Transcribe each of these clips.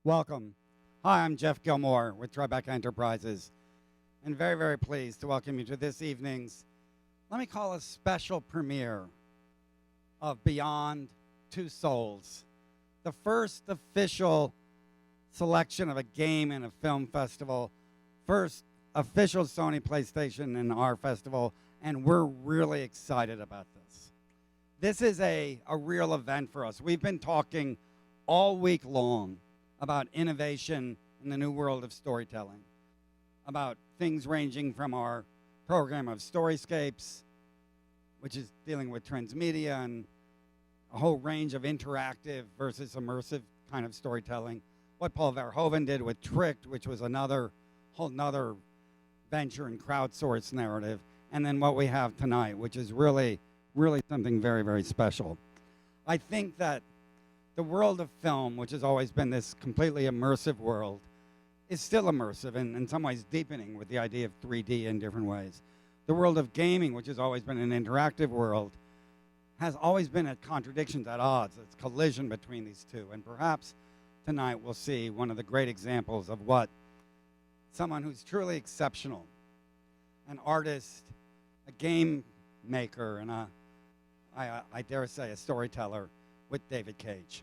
Welcome. Hi, I'm Jeff Gilmore with Tribeca Enterprises, and very, very pleased to welcome you to this evening's, let me call a special premiere of Beyond Two Souls, the first official selection of a game in a film festival, first official Sony PlayStation in our festival, and we're really excited about this. This is a real event for us. We've been talking all week long about innovation in the new world of storytelling, about things ranging from our program of Storyscapes, which is dealing with transmedia and a whole range of interactive versus immersive kind of storytelling, what Paul Verhoeven did with Tricked, which was whole nother venture in crowdsourced narrative, and then what we have tonight, which is really, really something very, very special. I think that the world of film, which has always been this completely immersive world, is still immersive and in some ways deepening with the idea of 3D in different ways. The world of gaming, which has always been an interactive world, has always been at contradictions, at odds. It's collision between these two. And perhaps tonight we'll see one of the great examples of what someone who's truly exceptional, an artist, a game maker, and I dare say a storyteller, with David Cage.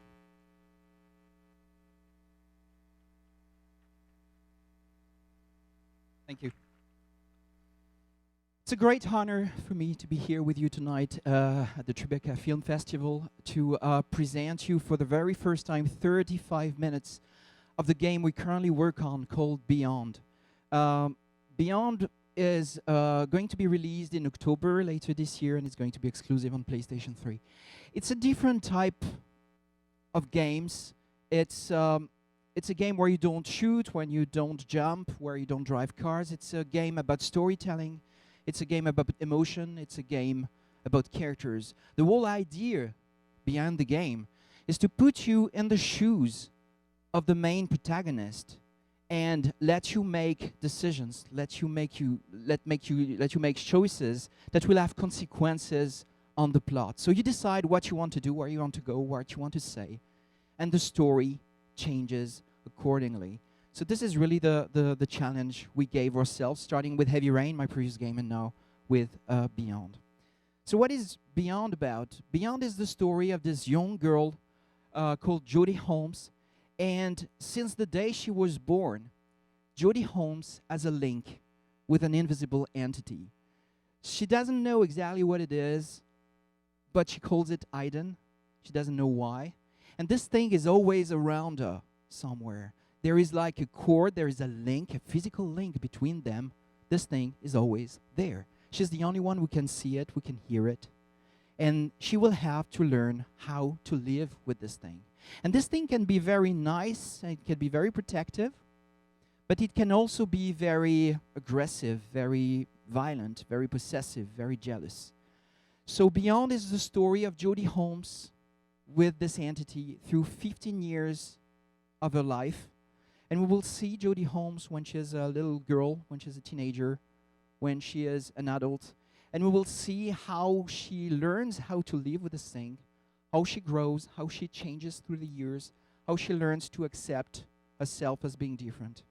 Thank you. It's a great honor for me to be here with you tonight at the Tribeca Film Festival to present you for the very first time 35 minutes of the game we currently work on called Beyond. Beyond is going to be released in October later this year, and it's going to be exclusive on PlayStation 3. It's a different type of games. It's a game where you don't shoot, when you don't jump, where you don't drive cars. It's a game about storytelling. It's a game about emotion. It's a game about characters. The whole idea behind the game is to put you in the shoes of the main protagonist and let you make decisions, let you make choices that will have consequences on the plot. So you decide what you want to do, where you want to go, what you want to say, and the story changes accordingly. So this is really the challenge we gave ourselves, starting with Heavy Rain, my previous game, and now with Beyond. So what is Beyond about? Beyond is the story of this young girl called Jodie Holmes. And since the day she was born, Jodie Holmes has a link with an invisible entity. She doesn't know exactly what it is, but she calls it Aiden. She doesn't know why. And this thing is always around her somewhere. There is like a cord, there is a link, a physical link between them. This thing is always there. She's the only one who can see it, who can hear it. And she will have to learn how to live with this thing. And this thing can be very nice, and it can be very protective, but it can also be very aggressive, very violent, very possessive, very jealous. So Beyond is the story of Jodie Holmes with this entity through 15 years of her life. And we will see Jodie Holmes when she's a little girl, when she's a teenager, when she is an adult. And we will see how she learns how to live with this thing, how she grows, how she changes through the years, how she learns to accept herself as being different.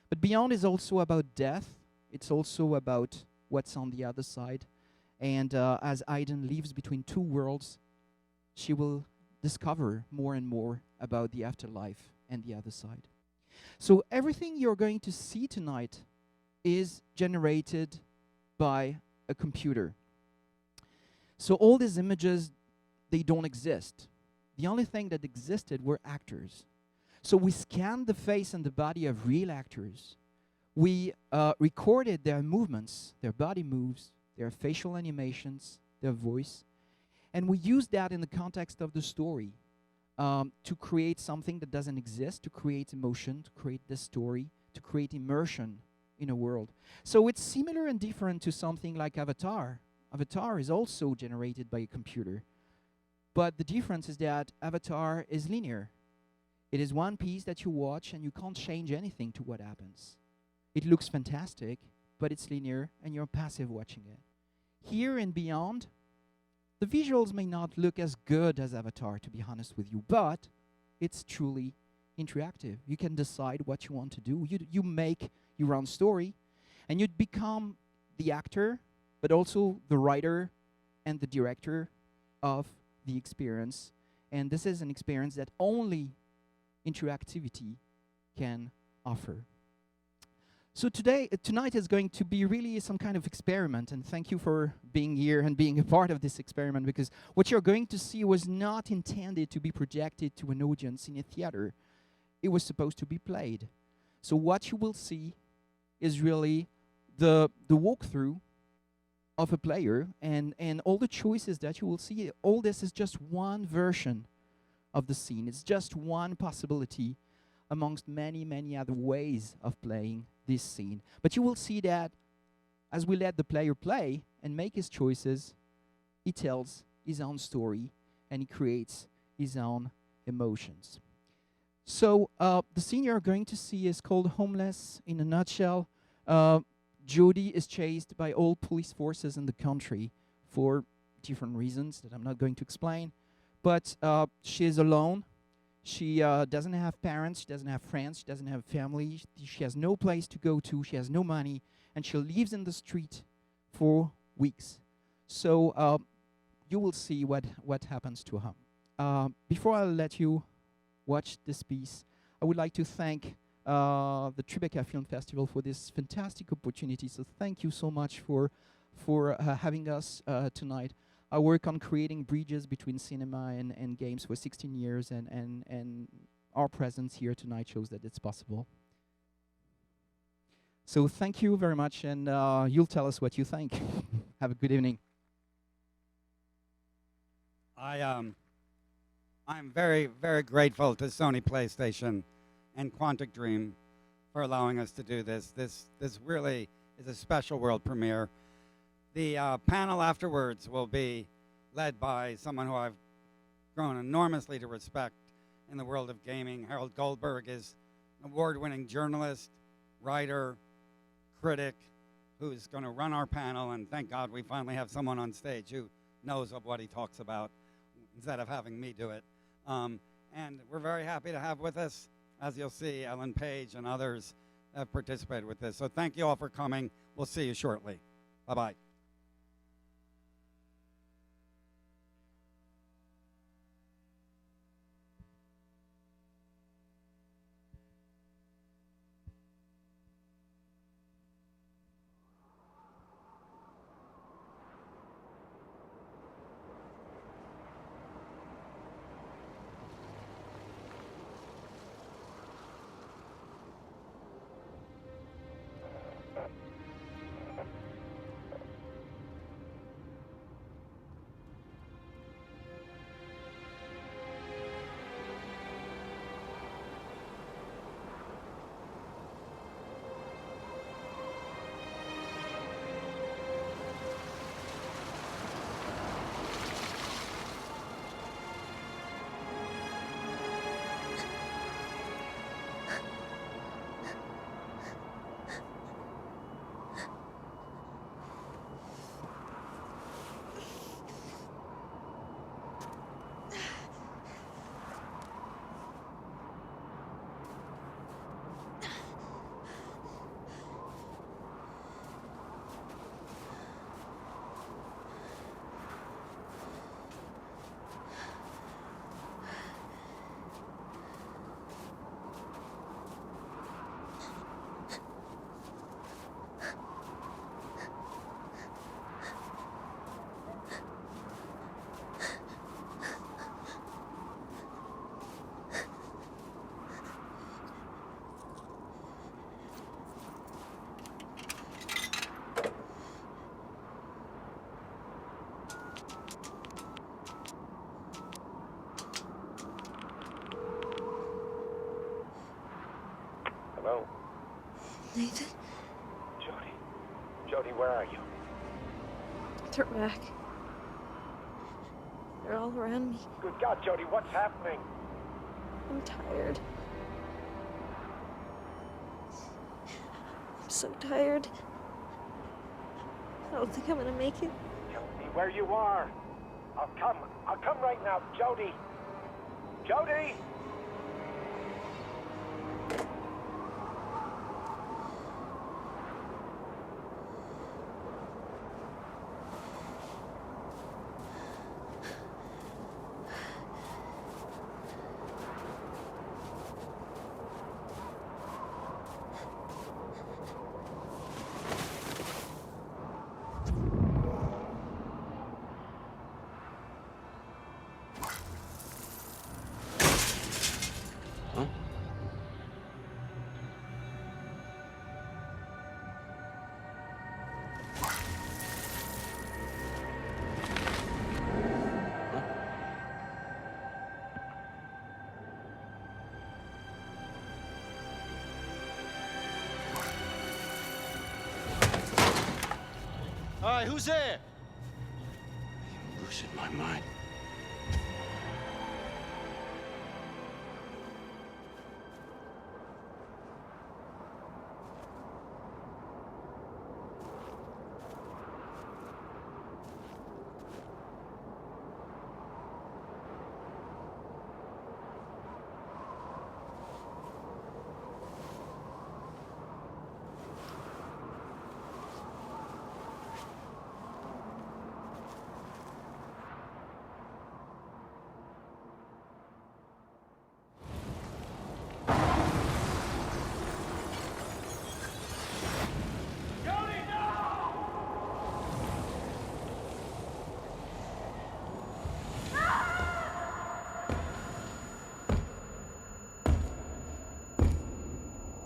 But Beyond is also about death. It's also about what's on the other side. And as Aiden lives between two worlds, she will discover more and more about the afterlife and the other side. So everything you're going to see tonight is generated by a computer. So all these images, they don't exist. The only thing that existed were actors. So we scanned the face and the body of real actors. We recorded their movements, their body moves, their facial animations, their voice, and we used that in the context of the story to create something that doesn't exist, to create emotion, to create this story, to create immersion in a world. So it's similar and different to something like Avatar. Avatar is also generated by a computer. But the difference is that Avatar is linear. It is one piece that you watch and you can't change anything to what happens. It looks fantastic, but it's linear and you're passive watching it. Here and Beyond, the visuals may not look as good as Avatar, to be honest with you, but it's truly interactive. You can decide what you want to do. You make your own story, and you become the actor, but also the writer and the director of the experience. And this is an experience that only interactivity can offer. So tonight is going to be really some kind of experiment, and thank you for being here and being a part of this experiment, because what you're going to see was not intended to be projected to an audience in a theater. It was supposed to be played. So what you will see is really the walkthrough of a player, and all the choices that you will see. All this is just one version of the scene. It's just one possibility amongst many, many other ways of playing this scene. But you will see that as we let the player play and make his choices, he tells his own story and he creates his own emotions. So the scene you're going to see is called Homeless in a nutshell. Jody is chased by all police forces in the country for different reasons that I'm not going to explain. But she is alone. She doesn't have parents, she doesn't have friends, she doesn't have family, she has no place to go to, she has no money, and she lives in the street for weeks. So you will see what happens to her. Before I let you watch this piece, I would like to thank the Tribeca Film Festival for this fantastic opportunity. So thank you so much for having us tonight. I work on creating bridges between cinema and games for 16 years, and our presence here tonight shows that it's possible. So thank you very much, and you'll tell us what you think. Have a good evening. I'm very, very grateful to Sony PlayStation and Quantic Dream for allowing us to do this. This really is a special world premiere. The panel afterwards will be led by someone who I've grown enormously to respect in the world of gaming. Harold Goldberg is an award-winning journalist, writer, critic, who's going to run our panel, and thank God we finally have someone on stage who knows of what he talks about instead of having me do it. And we're very happy to have with us, as you'll see, Ellen Page and others have participated with this. So thank you all for coming. We'll see you shortly. Bye-bye. Hello? Nathan? Jody? Jody, where are you? Turn back. They're all around me. Good God, Jody, what's happening? I'm tired. I'm so tired. I don't think I'm gonna make it. Tell me where you are. I'll come right now. Jody! Jody! All right, who's there? I'm losing my mind.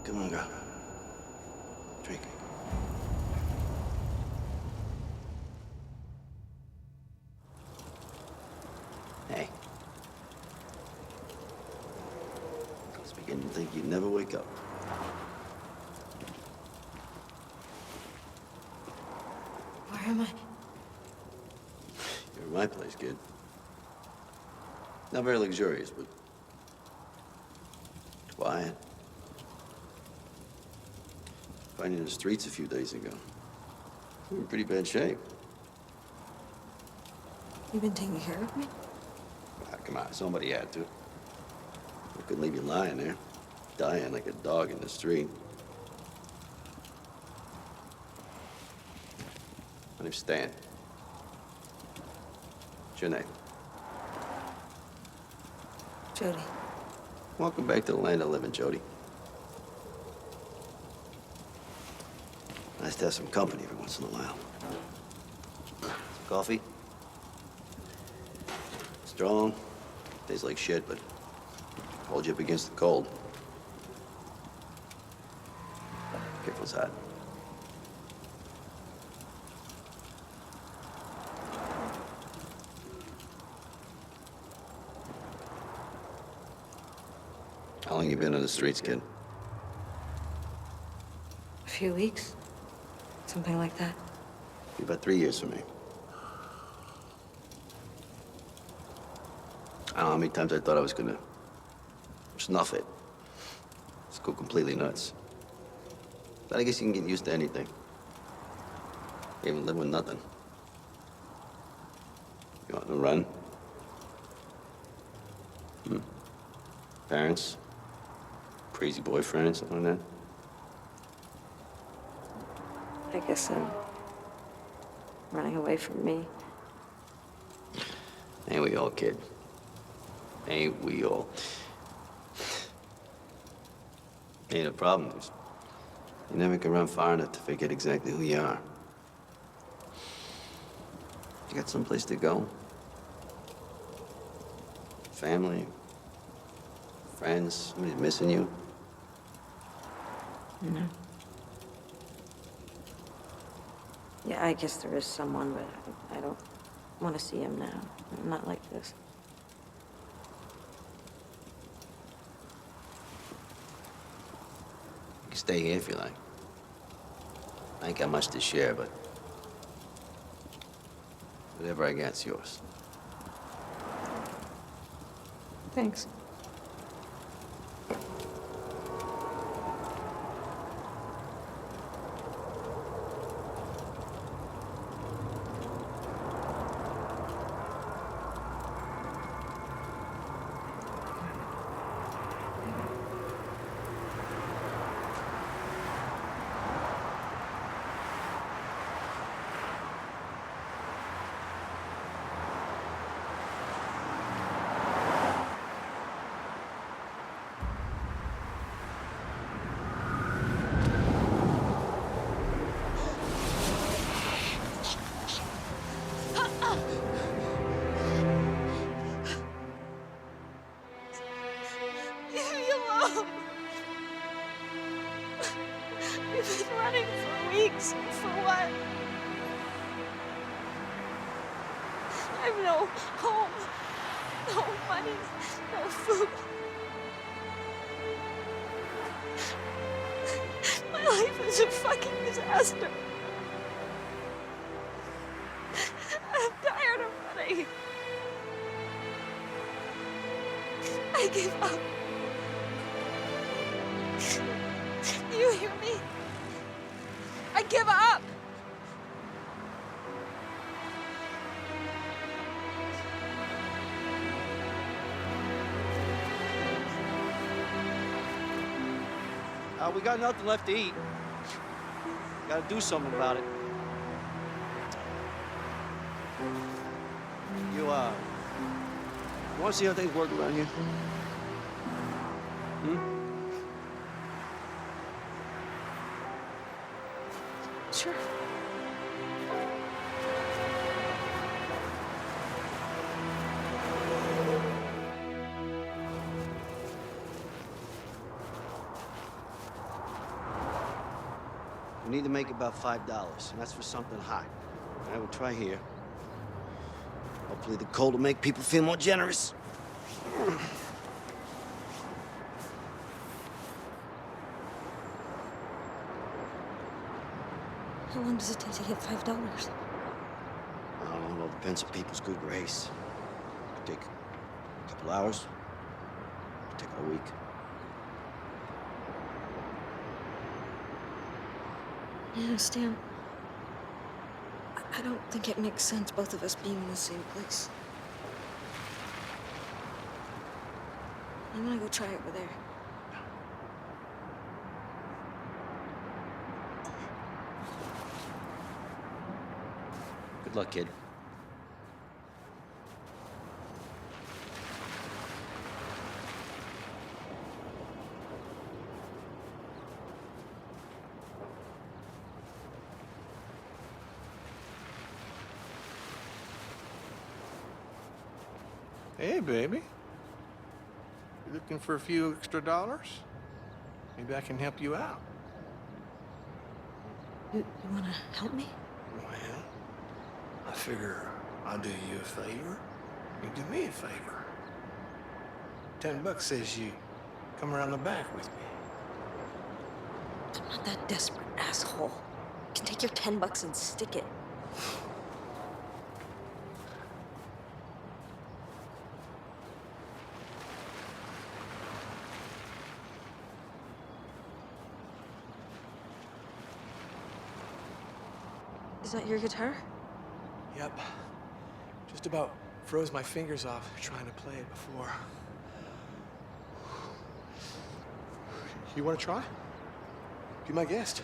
Come on, girl. Drink. Hey. I was beginning to think you'd never wake up. Where am I? You're in my place, kid. Not very luxurious, but quiet. Found you in the streets a few days ago. You were in pretty bad shape. You've been taking care of me? Ah, come on, somebody had to. I couldn't leave you lying there, dying like a dog in the street. My name's Stan. What's your name? Jody. Welcome back to the land of the living, Jody. Nice to have some company every once in a while. Some coffee? Strong. Tastes like shit, but hold you up against the cold. Careful, it's hot. How long you been on the streets, kid? A few weeks? Something like that. Be about 3 years for me. I don't know how many times I thought I was gonna snuff it. Just go completely nuts. But I guess you can get used to anything. Even live with nothing. You want to run? Parents? Crazy boyfriend, something like that? I guess I'm running away from me. Ain't we all, kid? Ain't we all? Ain't a problem. Is you never can run far enough to forget exactly who you are. You got someplace to go? Family? Friends? Somebody's missing you? No. Yeah, I guess there is someone, but I don't want to see him now. Not like this. You can stay here if you like. I ain't got much to share, but whatever I got's yours. Thanks. Leave me alone. We've been running for weeks. For what? I have no home, no money, no food. My life is a fucking disaster. I give up. You hear me? I give up. We got nothing left to eat. Gotta do something about it. You wanna see how things work around here? Sure. We need to make about $5, and that's for something hot. I would try here. Hopefully the cold will make people feel more generous. How long does it take to get $5? I don't know, it depends on people's good grace. It could take a couple hours. It could take a week. Yeah, Stan. I don't think it makes sense both of us being in the same place. I'm gonna go try over there. Good luck, kid. Hey, baby. You looking for a few extra dollars? Maybe I can help you out. You wanna help me? Well, I figure I'll do you a favor. You do me a favor. $10 says you come around the back with me. I'm not that desperate, asshole. You can take your $10 and stick it. Is that your guitar? Yep. Just about froze my fingers off trying to play it before. You want to try? Be my guest.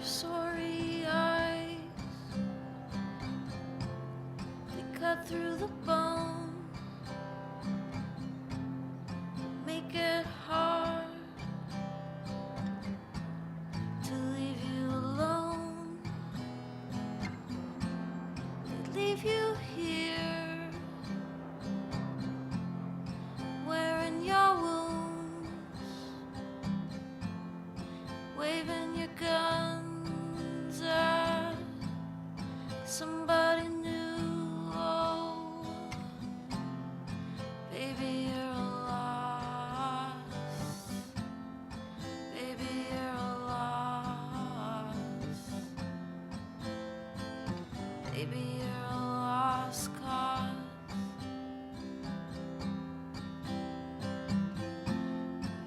Sorry eyes, they cut through the bone, make it hard to leave you alone. They leave you here, wearing your wounds, waving your gun at somebody new. Oh, baby, you're lost. Baby, you're lost. Baby, you're a lost cause.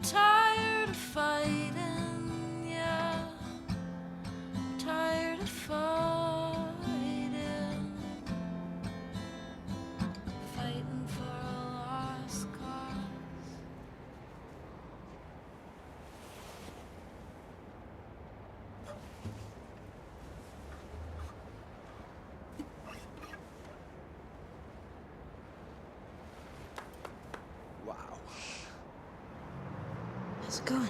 Tired of fighting, yeah. Tired of fighting, fighting for a lost cause. Wow. How's it going?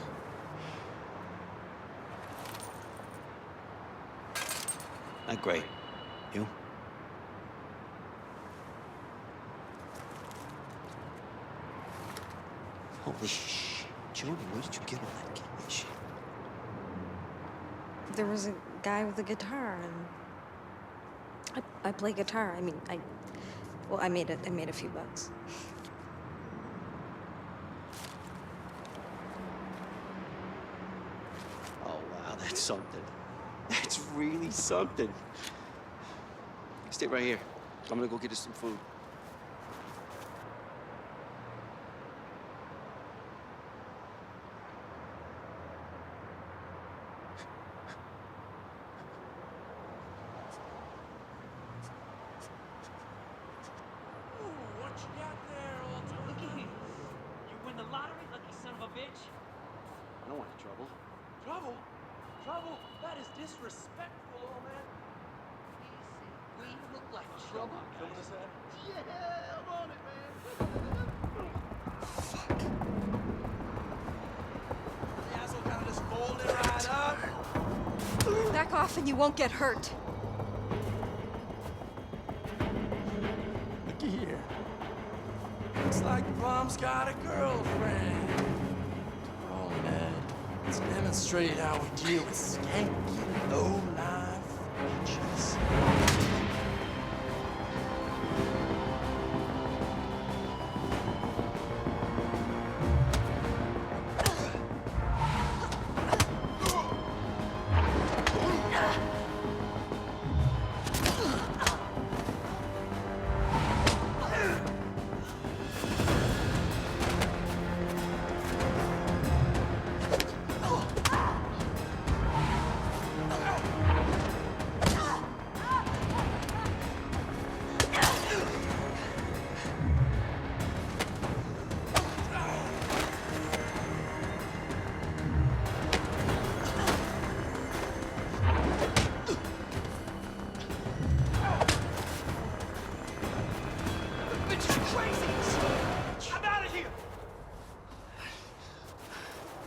Not great. You? Holy shit. Jody, where did you get all that cash? There was a guy with a guitar, and I play guitar. I mean, well, I made a few bucks. Oh, wow, that's something. That's really something. Stay right here. I'm gonna go get us some food. What you got there, old looky? You win the lottery, lucky son of a bitch? I don't want any trouble. Trouble? Trouble? That is disrespectful, old man. Easy. We look like trouble. Filming this ad? Yeah, I'm on it, man. Fuck. The asshole kind of just folded right up. Back off and you won't get hurt. Looky here. Looks like Mom's got a girlfriend. Oh, Ned. Let's demonstrate how we deal with skanky, low-life bitches.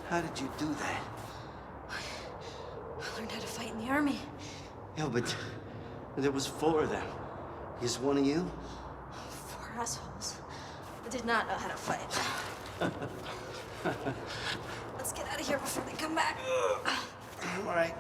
How did you do that? I learned how to fight in the army. Yeah, but there was 4 of them. Is one of you? 4 assholes. I did not know how to fight. Let's get out of here before they come back. All right.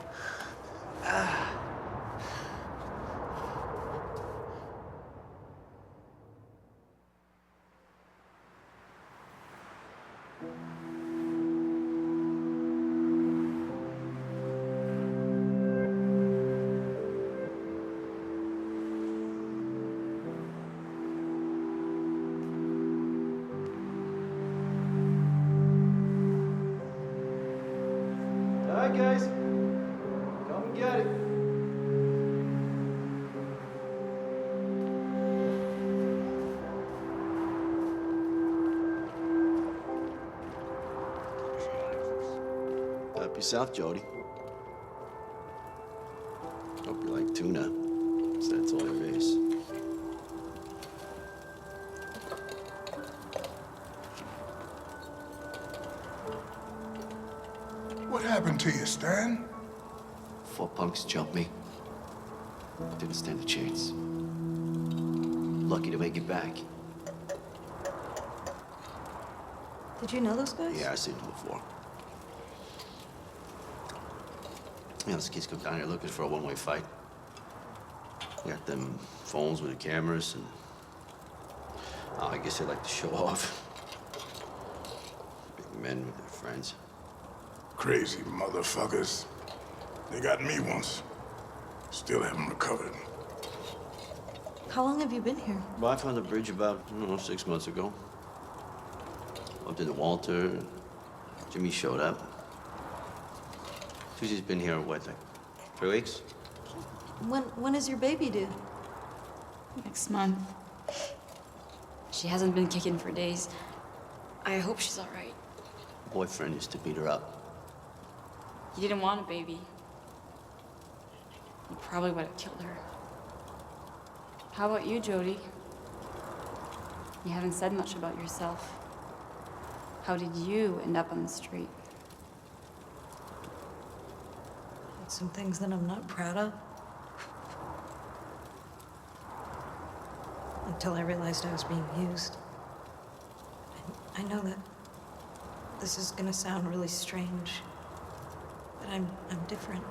All right, guys. Come and get it. Help yourself, Jody. Hope you like tuna. 'Cause that's all there is. What happened to you, Stan? 4 punks jumped me. Didn't stand a chance. Lucky to make it back. Did you know those guys? Yeah, I've seen them before. Yeah, those kids come down here looking for a one-way fight. Got them phones with the cameras, and I guess they like to show off. Big men with their friends. Crazy motherfuckers. They got me once. Still haven't recovered. How long have you been here? Well, I found the bridge about, 6 months ago. Up to the Walter. Jimmy showed up. Susie's been here, what, like 3 weeks? When is your baby due? Next month. She hasn't been kicking for days. I hope she's all right. Boyfriend used to beat her up. You didn't want a baby. You probably would have killed her. How about you, Jody? You haven't said much about yourself. How did you end up on the street? Some things that I'm not proud of. Until I realized I was being used. I know that this is gonna sound really strange, but I'm different.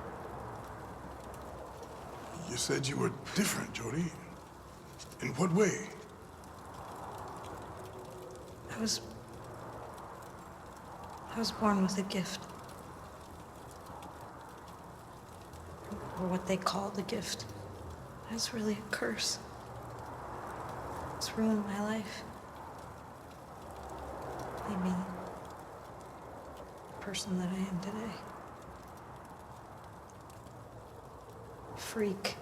You said you were different, Jody. In what way? I was born with a gift. Or what they called a gift. It was really a curse. It's ruined my life. Made me the person that I am today. Freak.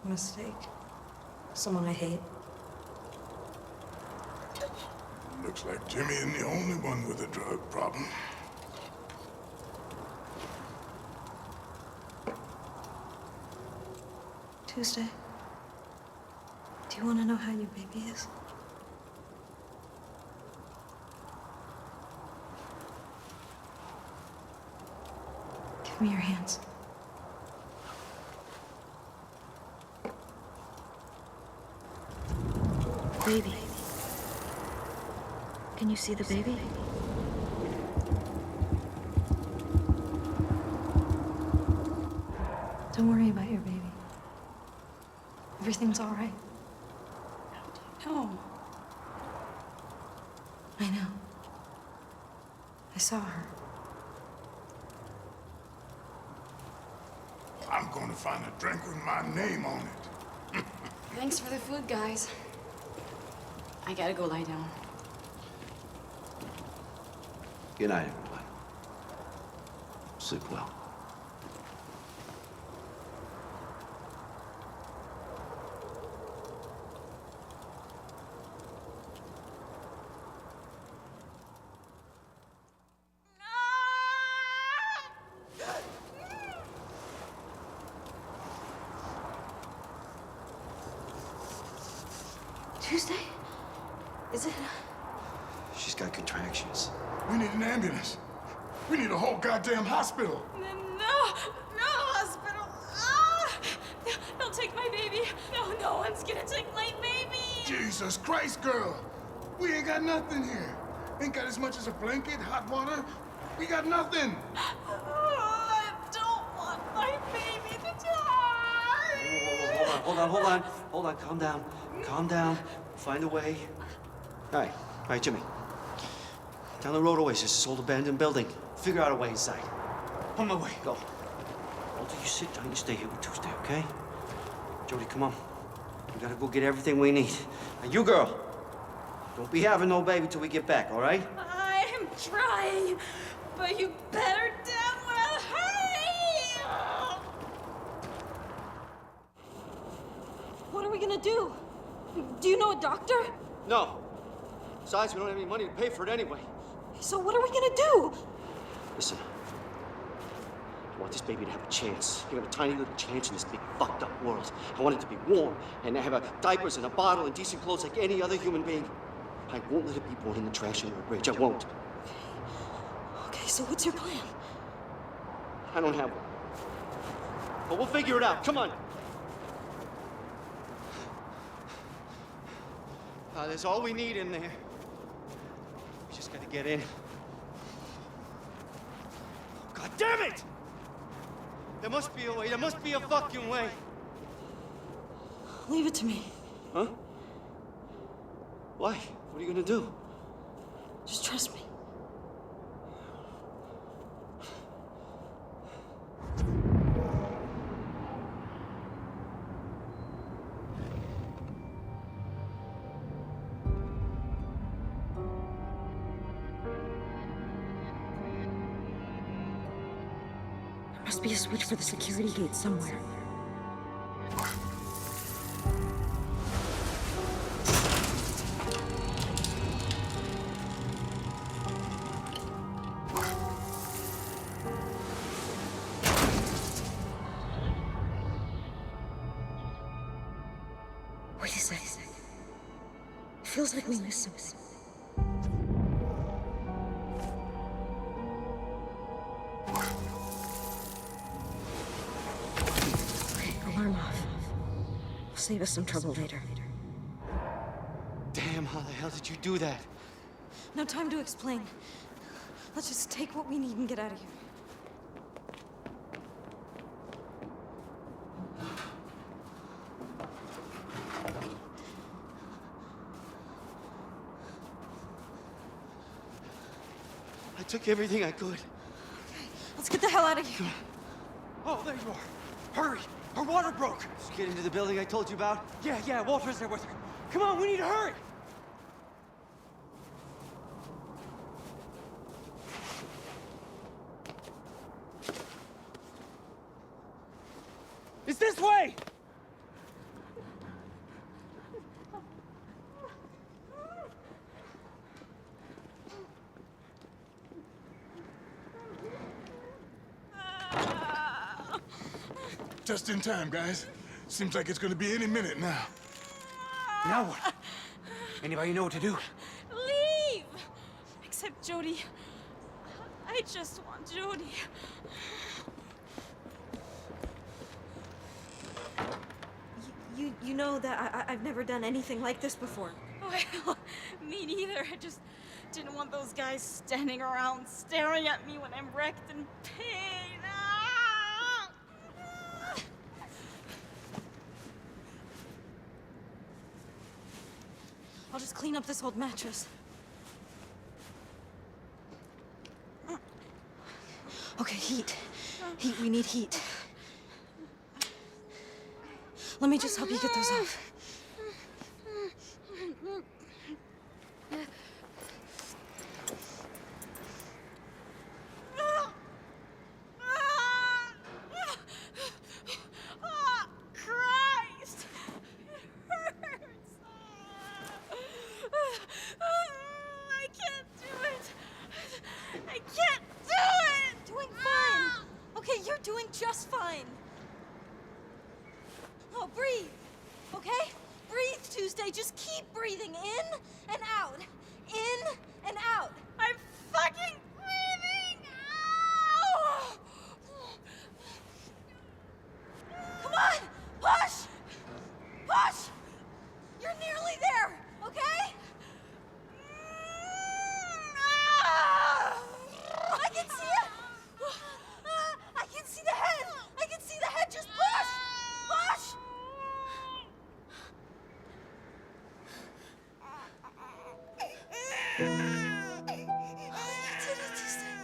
Mistake. Someone I hate. Looks like Jimmy isn't the only one with a drug problem. Tuesday. Do you want to know how your baby is? Give me your hands. Baby. Can you see the baby? Don't worry about your baby. Everything's all right. No. I know. I saw her. I'm going to find a drink with my name on it. Thanks for the food, guys. I gotta go lie down. Good night, everyone. Sleep well. Tuesday? Is it? She's got contractions. We need an ambulance. We need a whole goddamn hospital. No hospital. Ah! Don't take my baby. No one's gonna take my baby. Jesus Christ, girl. We ain't got nothing here. Ain't got as much as a blanket, hot water. We got nothing. I don't want my baby to die. Hold on. Calm down. Find a way. All right, Jimmy. Down the road always, there's this old abandoned building. Figure out a way inside. On my way. Go. Walter, you sit down, you stay here with Tuesday, okay? Jody, come on. We gotta go get everything we need. Now, you girl, don't be having no baby till we get back, all right? I'm trying, but you better damn well hurry. What are we gonna do? Do you know a doctor? No. Besides, we don't have any money to pay for it anyway. So what are we gonna do? Listen. I want this baby to have a chance. You have a tiny little chance in this big fucked up world. I want it to be warm and have diapers and a bottle and decent clothes like any other human being. I won't let it be born in the trash under a bridge. I won't. Okay, so what's your plan? I don't have one. But we'll figure it out. Come on. There's all we need in there. We just gotta get in. God damn it! There must be a way. There must be a fucking way. Leave it to me. Huh? Why? What are you gonna do? Just trust me. There must be a switch for the security gate somewhere. Wait a second. It feels like we missed something. Okay, alarm off. Will save us some trouble later. Damn, how the hell did you do that? No time to explain. Let's just take what we need and get out of here. took everything I could. Let's get the hell out of here. Oh, there you are. Hurry! Her water broke! Just get into the building I told you about? Yeah, Walter's there with her. Come on, we need to hurry! It's this way! Just in time, guys. Seems like it's gonna be any minute now. Now what? Anybody know what to do? Leave! Except Jody. I just want Jody. You know that I've never done anything like this before. Well, me neither. I just didn't want those guys standing around staring at me when I'm wrecked in pain. Ah! I'll just clean up this old mattress. Okay, heat. Heat, we need heat. Let me just help you get those off. Oh, Christ! It hurts. I can't do it. I can't do it. Doing fine. Okay, you're doing just fine. Oh, breathe. Okay? Breathe, Tuesday. Just keep breathing in and out. In and out. I'm fucking breathing. Ow! Come on! Push! Push! You're nearly there, okay? I can see it! I can see the head! I can see the head! Just push! Push! You did it, Tuesday.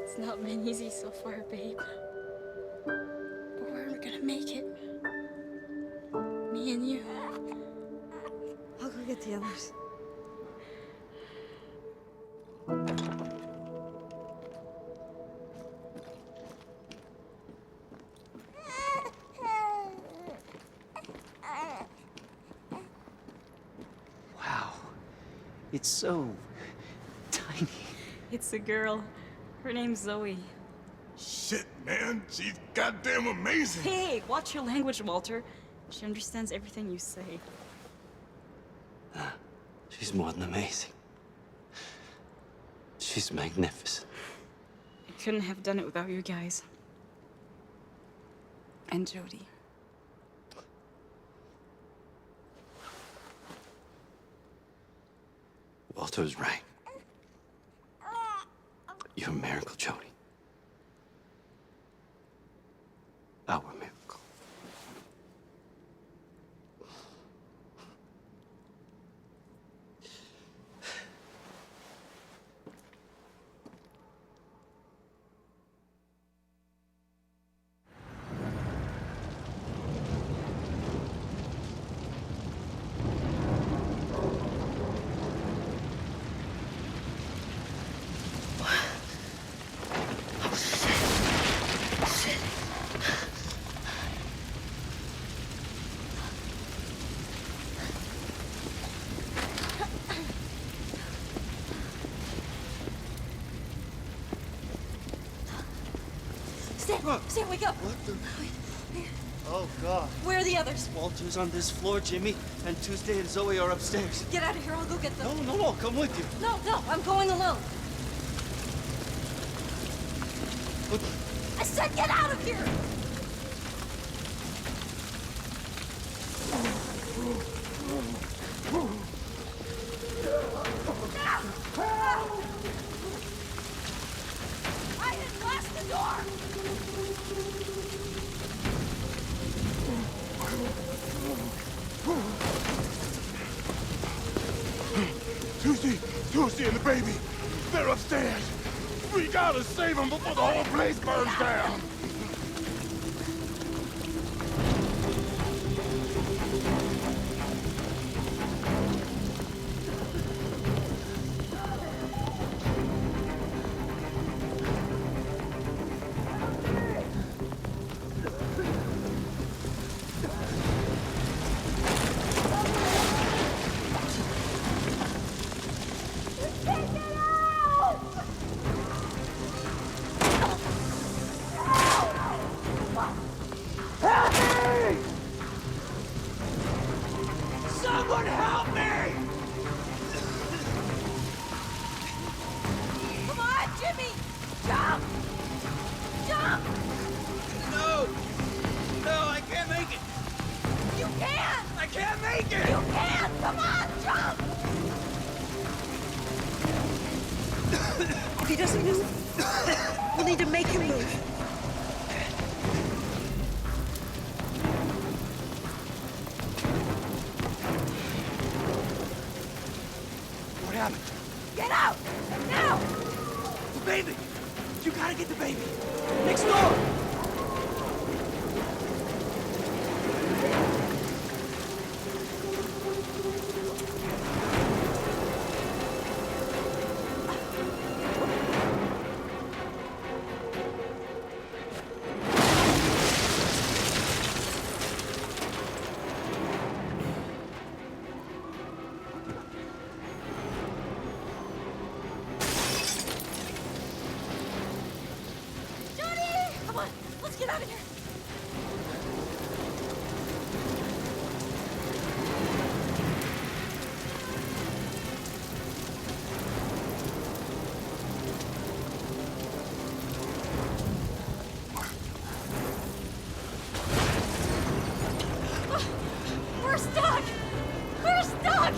It's not been easy so far, babe. But we're gonna make it. Me and you. I'll go get the others. Wow. It's so tiny. It's a girl. Her name's Zoe. Shit, man. She's goddamn amazing. Hey, watch your language, Walter. She understands everything you say. She's more than amazing. She's magnificent. I couldn't have done it without you guys. And Jody. Walter was right. You're a miracle, Jody. Our miracle. Stan, wake up. What the? Oh, God. Where are the others? Walter's on this floor, Jimmy, and Tuesday and Zoe are upstairs. Get out of here. I'll go get them. No, I'll come with you. No, I'm going alone. I said get out of here! I didn't blast the door! Tuesday and the baby. They're upstairs. We gotta save them before the whole place burns down. Someone help me! Come on, Jimmy! Jump! Jump! No, I can't make it. You can! I can't make it. You can! Come on, jump! If he doesn't move, we'll need to make him move. What happened? Get out! Now! The baby. You gotta get the baby. Next door. Come on, let's get out of here. We're stuck! We're stuck!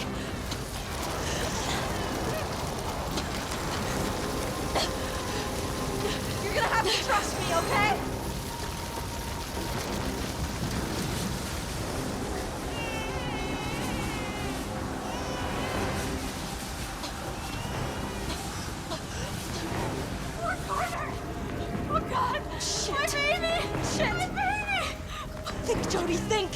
You're gonna have to trust me, okay? We're cornered! Oh God! Shit! My baby! Shit! My baby! Think, Jody, think!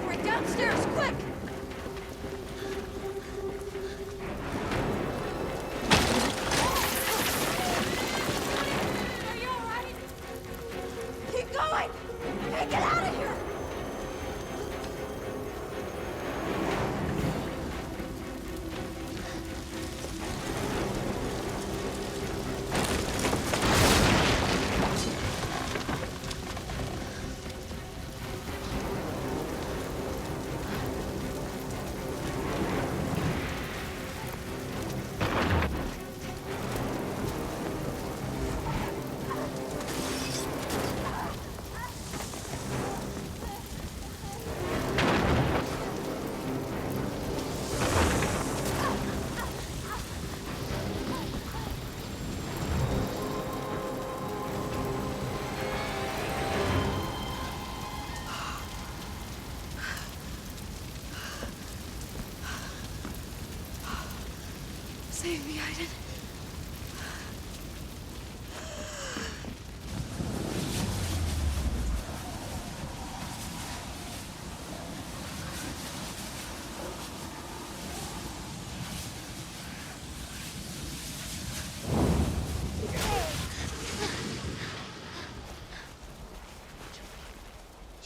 We're downstairs, quick! Are you all right? Keep going! Hey, get out of here! Save me, Aiden.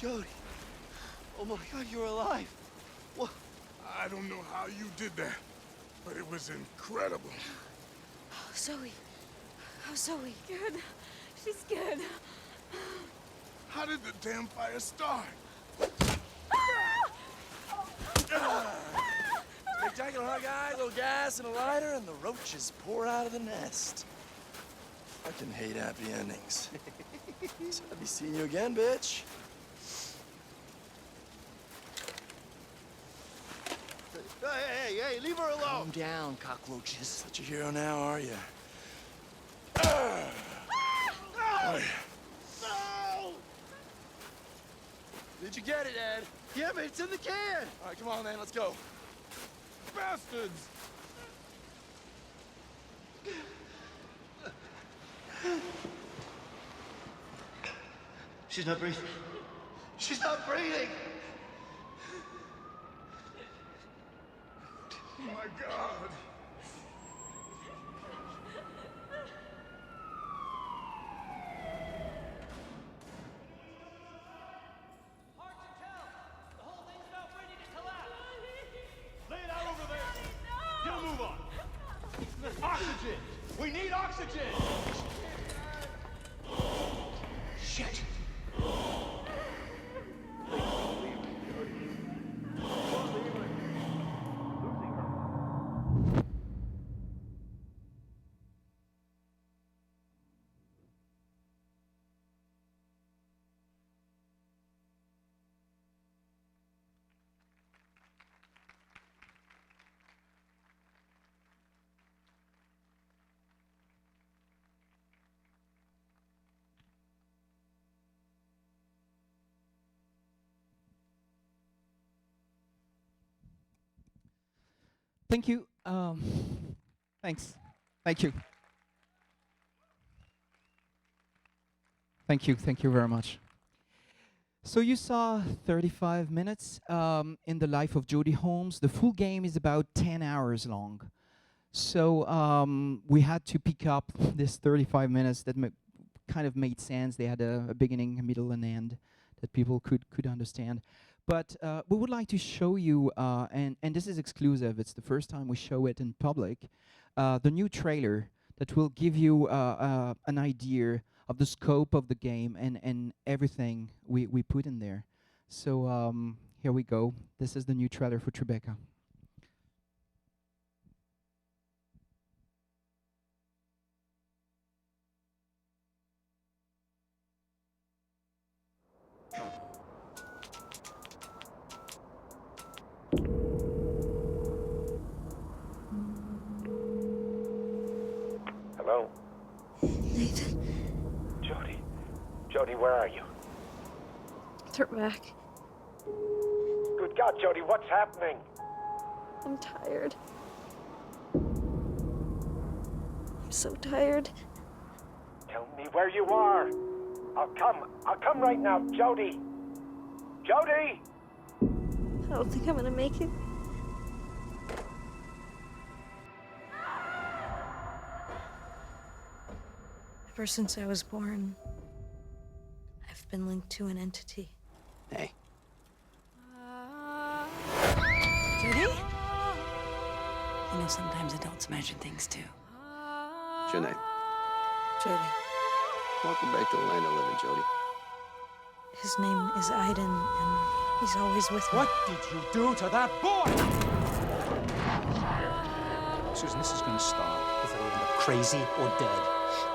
Jody. Oh my God, you're alive. What? I don't know how you did that, but it was incredible. Zoe. How's Zoe? Good. She's good. How did the damn fire start? Spectacular, huh, guys? A little gas and a lighter, and the roaches pour out of the nest. Fucking hate happy endings. So I'll be seeing you again, bitch. Hey, leave her alone. Calm down, cockroaches. Such a hero now, are you? No! Did you get it, Ed? Yeah, man, it's in the can. All right, come on, man, let's go. Bastards! She's not breathing. She's not breathing. Oh my God! Lay it out over there. Get a move on. Oxygen. We need oxygen. Shit. Thank you. Thanks. Thank you. Thank you very much. So you saw 35 minutes in the life of Jody Holmes. The full game is about 10 hours long. So we had to pick up this 35 minutes that kind of made sense. They had a beginning, a middle, and end that people could understand. But we would like to show you, and this is exclusive, it's the first time we show it in public, the new trailer that will give you an idea of the scope of the game and everything we put in there. So here we go. This is the new trailer for Tribeca. Hello? Nathan, Jody. Jody, where are you? Tribeca. Good God, Jody, what's happening? I'm tired. I'm so tired. Tell me where you are. I'll come right now, Jody. Jody! I don't think I'm gonna make it. Ever since I was born, I've been linked to an entity. Hey. Judy? You know, sometimes adults imagine things too. What's your name? Jody. Welcome back to the land of living, Jody. His name is Aiden, and he's always with me. What did you do to that boy? Susan, this is gonna stop before we end up crazy or dead.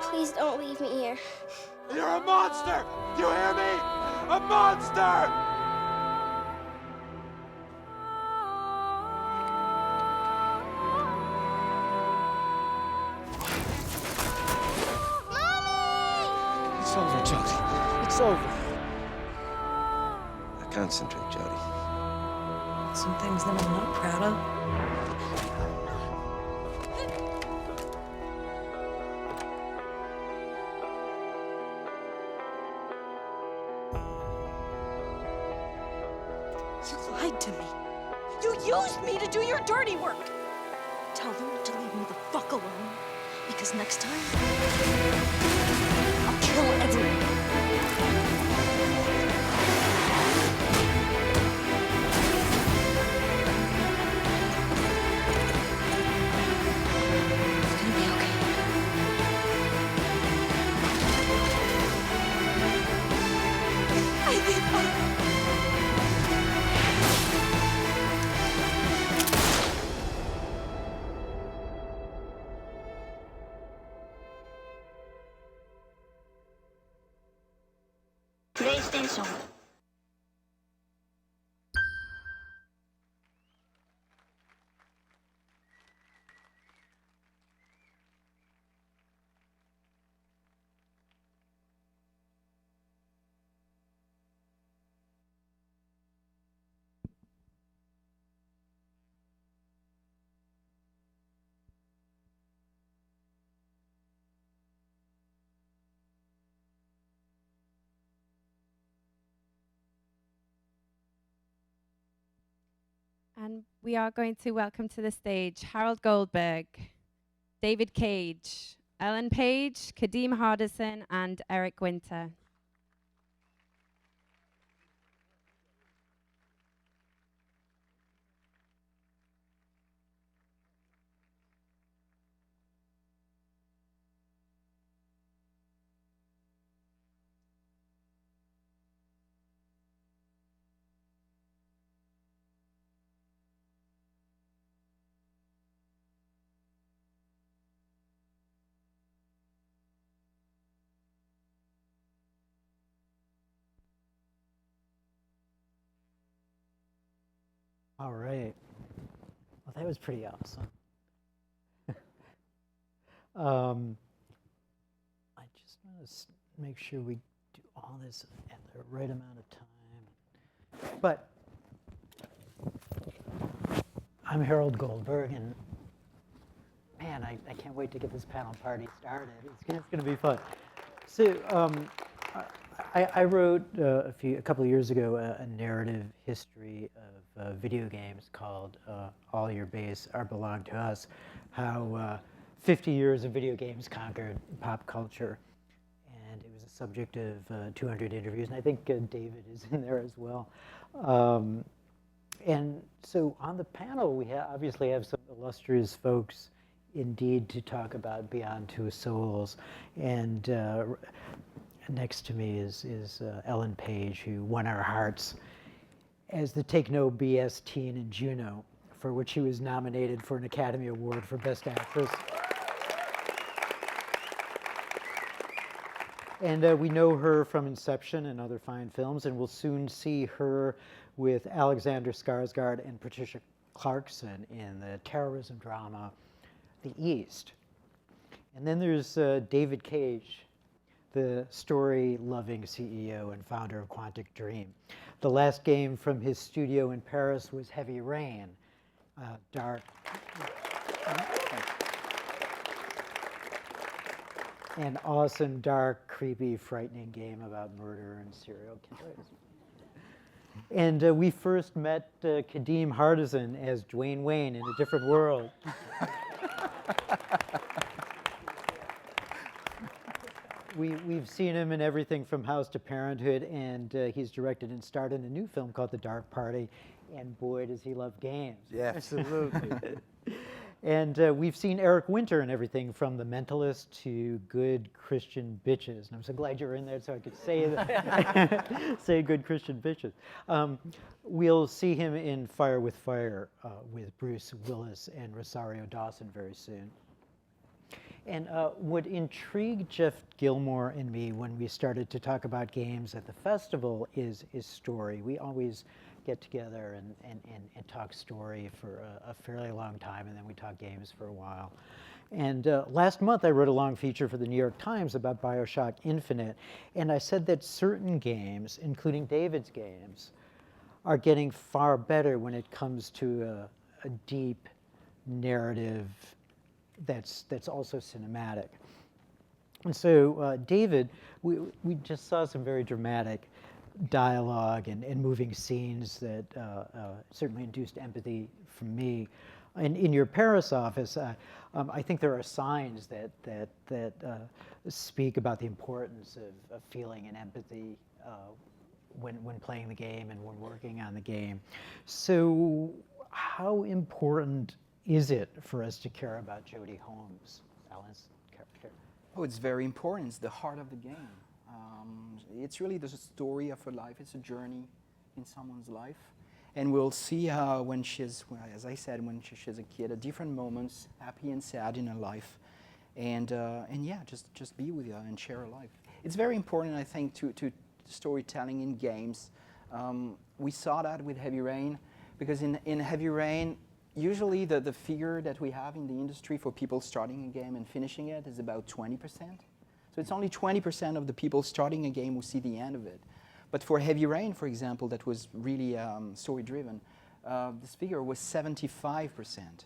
Please don't leave me here. You're a monster! You hear me? A monster! It's over, Jody. It's over. Now concentrate, Jody. Some things that I'm not proud of. You lied to me. You used me to do your dirty work. Tell them to leave me the fuck alone. Because next time, I'll kill everyone. station. And we are going to welcome to the stage Harold Goldberg, David Cage, Ellen Page, Kadeem Hardison, and Eric Winter. All right. Well, that was pretty awesome. I just want to make sure we do all this at the right amount of time. But I'm Harold Goldberg, and man, I can't wait to get this panel party started. It's going to be fun. So I wrote a couple of years ago a narrative history of video games called All Your Base Are Belong to Us, how 50 years of video games conquered pop culture. And it was a subject of 200 interviews, and I think David is in there as well. And so on the panel, we obviously have some illustrious folks indeed to talk about Beyond Two Souls. And next to me is Ellen Page, who won our hearts as the Take No BS teen in Juno, for which she was nominated for an Academy Award for Best Actress. And we know her from Inception and other fine films, and we'll soon see her with Alexander Skarsgård and Patricia Clarkson in the terrorism drama The East. And then there's David Cage, the story-loving CEO and founder of Quantic Dream. The last game from his studio in Paris was Heavy Rain, dark an awesome, dark, creepy, frightening game about murder and serial killers. And we first met Kadeem Hardison as Dwayne Wayne in A Different World. We've seen him in everything from House to Parenthood, and he's directed and starred in a new film called The Dark Party, and boy, does he love games. Yeah, absolutely. And we've seen Eric Winter in everything from The Mentalist to Good Christian Bitches. And I'm so glad you're in there so I could say that, say Good Christian Bitches. We'll see him in Fire with Fire with Bruce Willis and Rosario Dawson very soon. And what intrigued Jeff Gilmore and me when we started to talk about games at the festival is story. We always get together and talk story for a fairly long time, and then we talk games for a while. And last month I wrote a long feature for the New York Times about BioShock Infinite, and I said that certain games, including David's games, are getting far better when it comes to a deep narrative that's also cinematic. And so David, we just saw some very dramatic dialogue and moving scenes that certainly induced empathy from me. And in your Paris office, I think there are signs that speak about the importance of feeling and empathy when playing the game and when working on the game. So how important is it for us to care about Jodie Holmes, Alan's character? Oh, it's very important. It's the heart of the game. It's really the story of her life. It's a journey in someone's life. And we'll see how when she's, as I said, when she's a kid, at different moments, happy and sad in her life. And yeah, just be with her and share her life. It's very important, I think, to storytelling in games. We saw that with Heavy Rain, because in Heavy Rain, usually the figure that we have in the industry for people starting a game and finishing it is about 20%. So it's only 20% of the people starting a game who see the end of it. But for Heavy Rain, for example, that was really story-driven, this figure was 75%.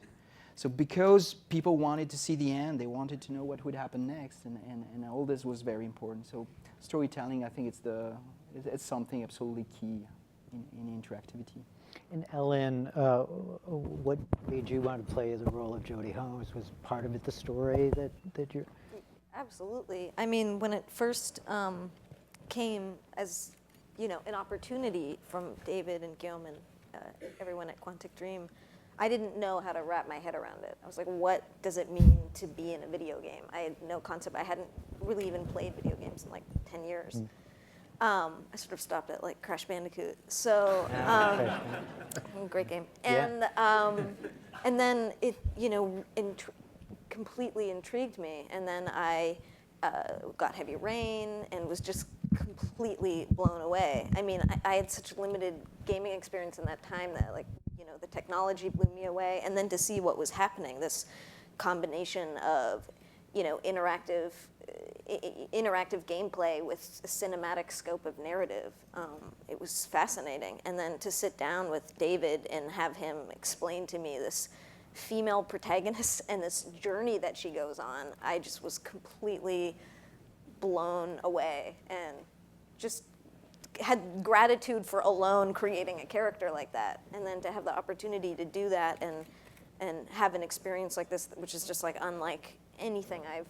So because people wanted to see the end, they wanted to know what would happen next, and all this was very important. So storytelling, I think it's something absolutely key in interactivity. And Ellen, what made you want to play the role of Jodie Holmes? Was part of it the story that you're... Absolutely. I mean, when it first came as, you know, an opportunity from David and Guillaume and everyone at Quantic Dream, I didn't know how to wrap my head around it. I was like, what does it mean to be in a video game? I had no concept. I hadn't really even played video games in like 10 years. I sort of stopped at like Crash Bandicoot. So, great game. And and then it, you know, completely intrigued me. And then I got Heavy Rain and was just completely blown away. I mean, I had such limited gaming experience in that time that, like, you know, the technology blew me away. And then to see what was happening, this combination of, you know, interactive gameplay with a cinematic scope of narrative, it was fascinating. And then to sit down with David and have him explain to me this female protagonist and this journey that she goes on, I just was completely blown away and just had gratitude for alone creating a character like that. And then to have the opportunity to do that and have an experience like this, which is just like unlike anything I've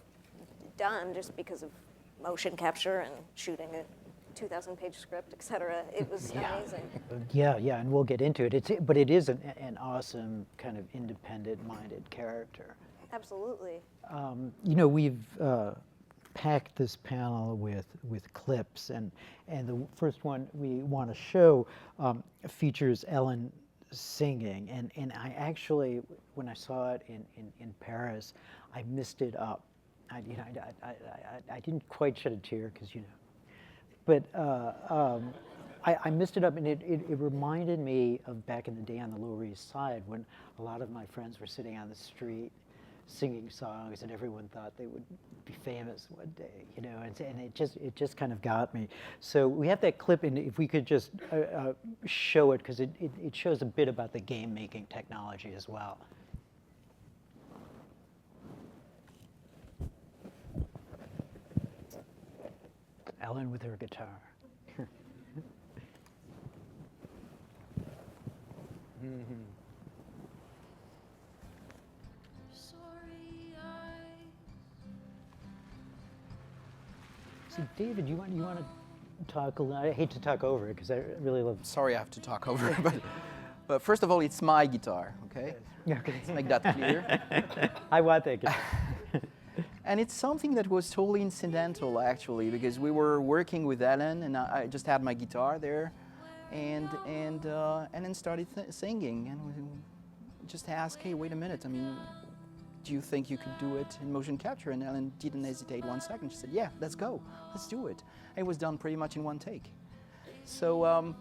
done, just because of motion capture and shooting a 2,000-page script, etc. It was amazing. Yeah, and we'll get into it. But it is an awesome kind of independent-minded character. Absolutely. You know, we've packed this panel with clips, and the first one we want to show features Ellen singing, and I actually, when I saw it in Paris, I missed it up. I didn't quite shed a tear because, you know, but I missed it up, and it reminded me of back in the day on the Lower East Side when a lot of my friends were sitting on the street singing songs, and everyone thought they would be famous one day, you know, and it just kind of got me. So we have that clip, and if we could just show it, because it shows a bit about the game making technology as well. Ellen with her guitar. So David, you want to talk a little? I hate to talk over it because I really love. Sorry, I have to talk over it, but first of all, it's my guitar, okay? Okay. Let's make that clear. I want that guitar. And it's something that was totally incidental, actually, because we were working with Ellen, and I just had my guitar there, and then started singing, and we just asked, hey, wait a minute, I mean, do you think you could do it in motion capture? And Ellen didn't hesitate 1 second. She said, yeah, let's go, let's do it. It was done pretty much in one take. So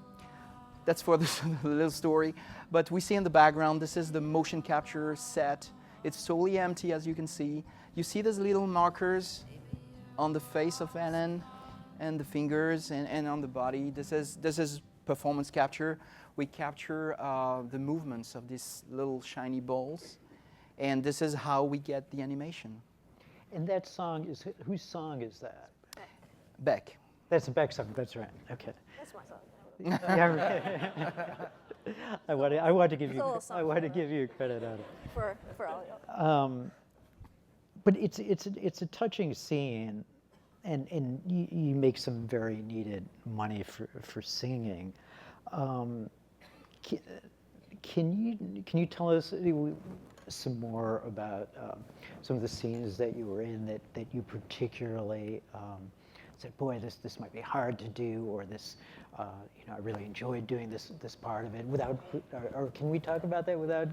that's for the little story. But we see in the background, this is the motion capture set. It's totally empty, as you can see. You see these little markers on the face of Ellen and the fingers and on the body. This is performance capture. We capture the movements of these little shiny balls, and this is how we get the animation. And that song is, whose song is that? Beck. That's a Beck song, that's right, okay. That's my song. I want to give you credit on it. For all y'all. But it's a touching scene, and you make some very needed money for singing. Can you tell us some more about some of the scenes that you were in that you particularly said, boy, this might be hard to do, or this, you know, I really enjoyed doing this part of it. Without, or can we talk about that without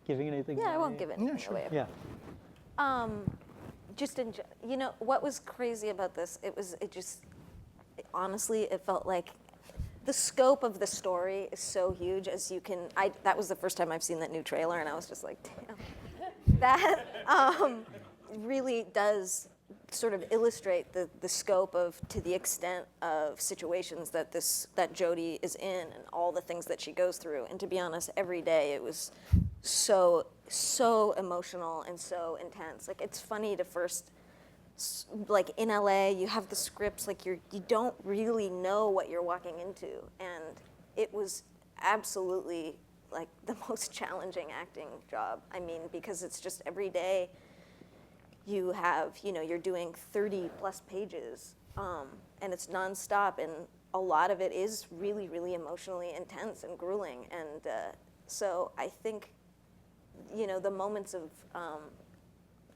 giving anything? Yeah, I won't give anything away. Yeah. Just you know, what was crazy about this? honestly, it felt like the scope of the story is so huge, as you can. That was the first time I've seen that new trailer, and I was just like, damn, that really does sort of illustrate the scope of, to the extent of situations that Jodie is in, and all the things that she goes through. And to be honest, every day it was so emotional and so intense. Like, it's funny to first, like, in LA, you have the scripts, like, you don't really know what you're walking into, and it was absolutely like the most challenging acting job. I mean, because it's just every day you have, you're doing 30 plus pages, and it's nonstop, and a lot of it is really, really emotionally intense and grueling. And so I think, the moments of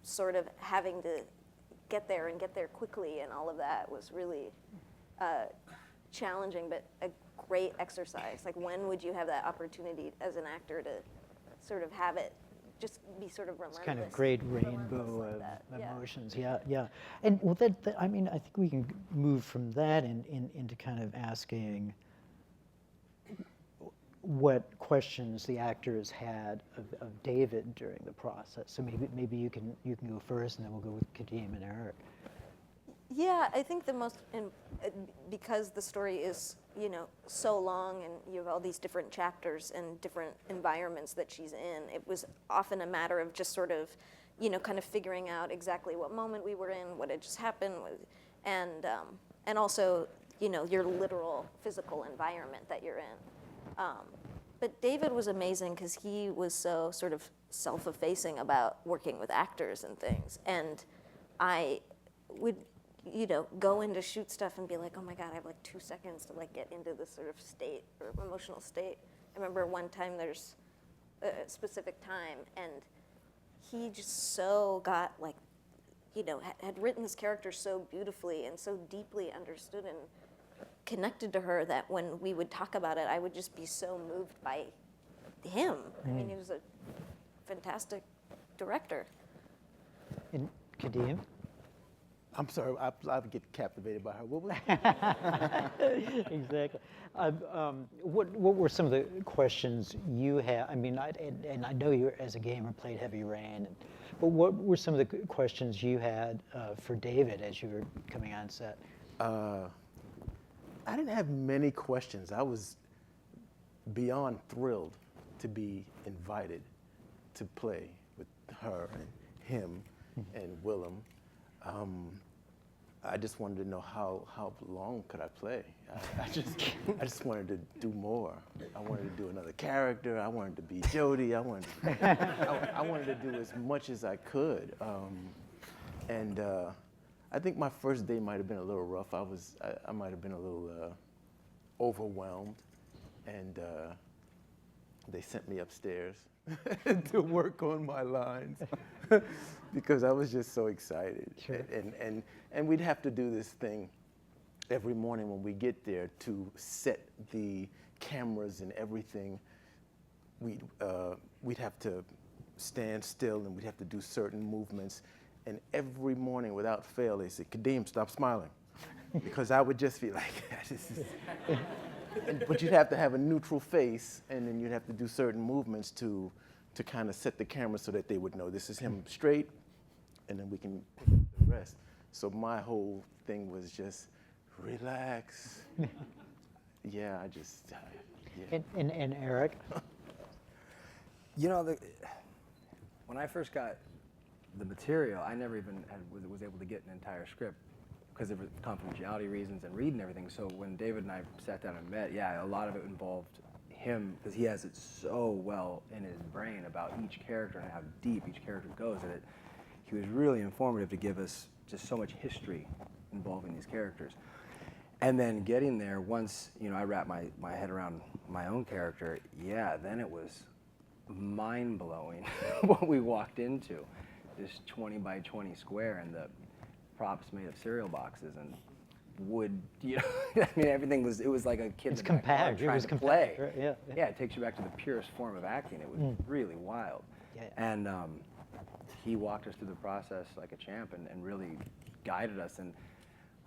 sort of having to get there and get there quickly and all of that was really challenging, but a great exercise. Like, when would you have that opportunity as an actor to sort of have it just be sort of relentless? It's kind of great rainbow like of that. emotions. Yeah. And well, I mean, I think we can move from that into kind of asking what questions the actors had of David during the process. So maybe you can go first, and then we'll go with Kadeem and Eric. Yeah, I think the most, because the story is, so long, and you have all these different chapters and different environments that she's in, it was often a matter of just sort of, kind of figuring out exactly what moment we were in, what had just happened, and also, your literal physical environment that you're in. But David was amazing because he was so sort of self-effacing about working with actors and things, and I would, go in to shoot stuff and be like, oh my God, I have like 2 seconds to like get into this sort of state or emotional state. I remember one time there's a specific time, and he just so got like, had written this character so beautifully and so deeply understood and connected to her that when we would talk about it, I would just be so moved by him. I mean, he was a fantastic director. And Kadeem? I'm sorry, I would get captivated by her. What was Exactly. What were some of the questions you had? I mean, and I know you, as a gamer, played Heavy Rain, but what were some of the questions you had for David as you were coming on set? I didn't have many questions. I was beyond thrilled to be invited to play with her and him and Willem. I just wanted to know how long could I play. I just wanted to do more. I wanted to do another character. I wanted to be Jodie. I wanted to do as much as I could. And I think my first day might have been a little rough. I might have been a little overwhelmed, and they sent me upstairs to work on my lines because I was just so excited. Sure. And we'd have to do this thing every morning when we get there to set the cameras and everything. We'd have to stand still, and we'd have to do certain movements. And every morning, without fail, they said, Kadeem, stop smiling. Because I would just be like, but you'd have to have a neutral face, and then you'd have to do certain movements to kind of set the camera so that they would know this is him straight, and then we can do the rest. So my whole thing was just relax. Yeah, yeah. And Eric? When I first got the material, I never even was able to get an entire script because of confidentiality reasons and reading everything. So when David and I sat down and met, yeah, a lot of it involved him because he has it so well in his brain about each character and how deep each character goes. And he was really informative to give us just so much history involving these characters. And then getting there, once I wrapped my head around my own character, yeah, then it was mind-blowing what we walked into. This 20 by 20 square, and the props made of cereal boxes and wood. I mean, everything was. It was like a kid. It's compact. Trying to compact, play. right? Yeah. Yeah, it takes you back to the purest form of acting. It was really wild. Yeah. And he walked us through the process like a champ and really guided us. And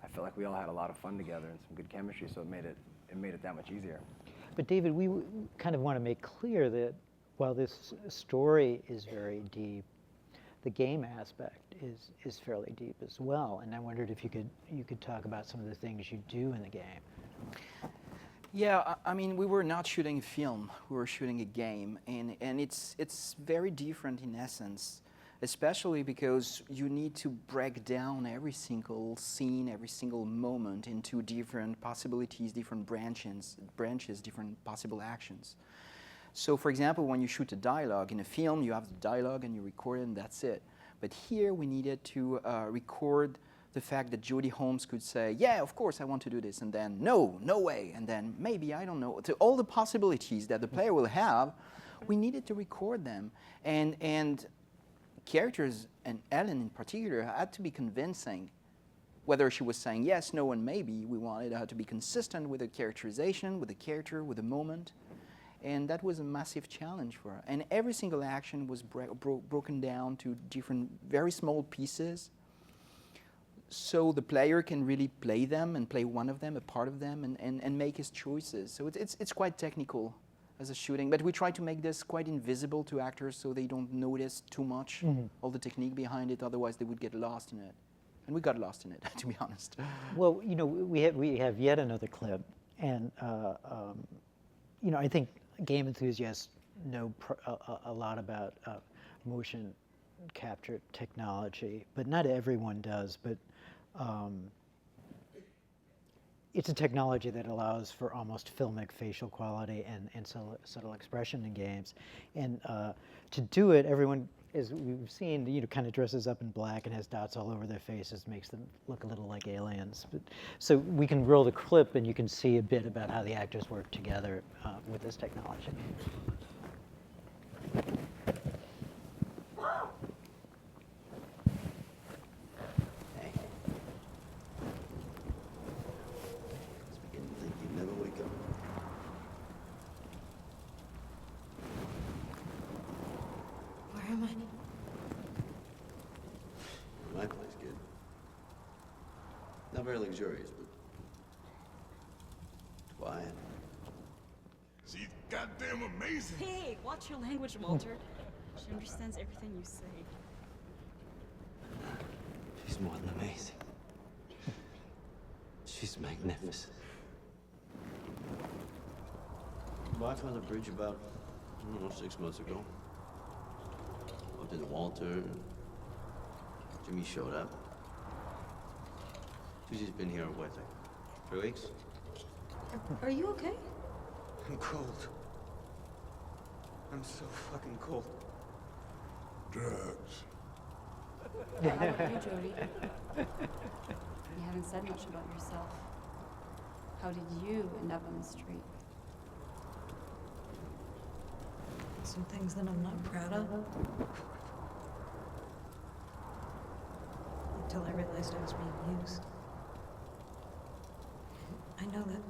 I felt like we all had a lot of fun together and some good chemistry, so it made it that much easier. But David, we kind of want to make clear that while this story is very deep, the game aspect is fairly deep as well. And I wondered if you could talk about some of the things you do in the game. Yeah, I mean, we were not shooting a film, we were shooting a game, and it's very different in essence, especially because you need to break down every single scene, every single moment into different possibilities, different branches, different possible actions. So for example, when you shoot a dialogue in a film, you have the dialogue and you record it and that's it. But here we needed to record the fact that Jodie Holmes could say, yeah, of course I want to do this, and then no way, and then maybe, I don't know. To all the possibilities that the player will have, we needed to record them. And characters, and Ellen in particular, had to be convincing. Whether she was saying yes, no, and maybe, we wanted her to be consistent with the characterization, with the character, with the moment. And that was a massive challenge for her. And every single action was broken down to different, very small pieces, so the player can really play them and play one of them, a part of them, and make his choices. So it's quite technical as a shooting, but we try to make this quite invisible to actors so they don't notice too much all the technique behind it, otherwise they would get lost in it. And we got lost in it, to be honest. Well, you know, we have yet another clip, and you know, I think game enthusiasts know a lot about motion capture technology, but not everyone does. But it's a technology that allows for almost filmic facial quality and subtle expression in games. And to do it, everyone, as we've seen, you know, kind of dresses up in black and has dots all over their faces, makes them look a little like aliens. But, so we can roll the clip and you can see a bit about how the actors work together with this technology. My place, kid. Not very luxurious, but quiet. She's goddamn amazing. Hey, watch your language, Walter. She understands everything you say. She's more than amazing. She's magnificent. Well, I found the bridge about, I don't know, 6 months ago. Bumped into Walter. Jimmy showed up. Susie's been here, what, like 3 weeks? Are you okay? I'm cold. I'm so fucking cold. Drugs. How about you, Jodie? You haven't said much about yourself. How did you end up on the street? Some things that I'm not proud of. Until I realized I was being used. I know that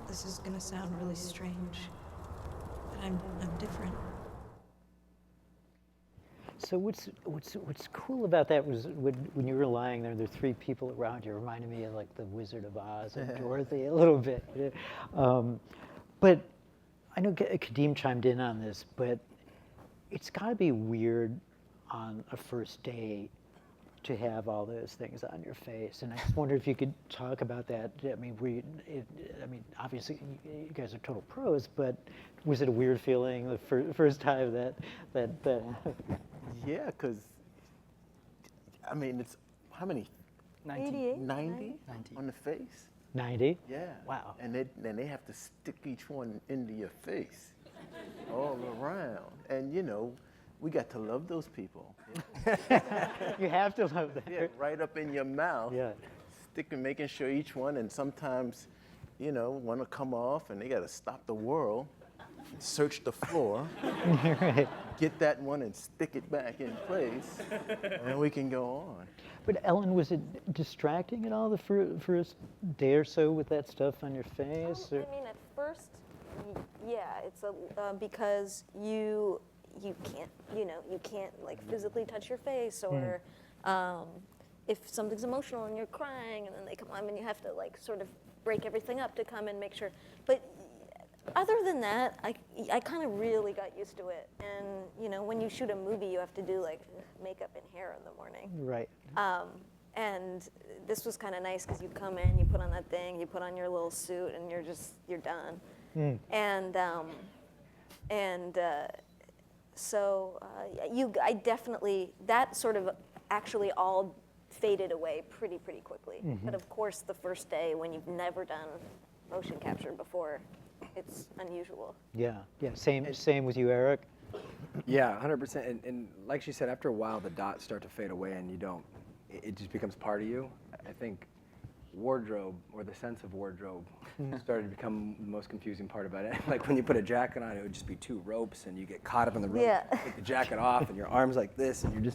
this is gonna sound really strange, but I'm different. So what's cool about that was when you were lying there, there were 3 people around you. It reminded me of like the Wizard of Oz and Dorothy a little bit. But I know Kadeem chimed in on this, but it's got to be weird on a first date to have all those things on your face. And I just wonder if you could talk about that. I mean, obviously you guys are total pros, but was it a weird feeling the first time that happened? Yeah, because, I mean, it's, how many? 90. 90 on the face? 90? Yeah. Wow. And they have to stick each one into your face all around. And, you know, we got to love those people. You have to love them. Yeah, right up in your mouth. Yeah. Sticking, making sure each one, and sometimes, you know, one will come off and they got to stop the world, search the floor, Right. get that one and stick it back in place, and we can go on. But Ellen, was it distracting at all the first day or so with that stuff on your face? I mean, at first, yeah, it's because you can't, you know, you can't like physically touch your face, or if something's emotional and you're crying, and then they come on, and you have to like sort of break everything up to come and make sure. But other than that, I kind of really got used to it. And you know, when you shoot a movie, you have to do like makeup and hair in the morning. Right. And this was kind of nice because you come in, you put on that thing, you put on your little suit, and you're done. So I definitely, that sort of actually all faded away pretty quickly. But of course, the first day when you've never done motion capture before, it's unusual. Yeah. Same with you, Eric. Yeah, 100%. And like she said, after a while, the dots start to fade away, and it just becomes part of you. I think wardrobe, or the sense of wardrobe, started to become the most confusing part about it. Like when you put a jacket on, it would just be 2 ropes, and you get caught up in the rope. Yeah. Take the jacket off, and your arms like this, and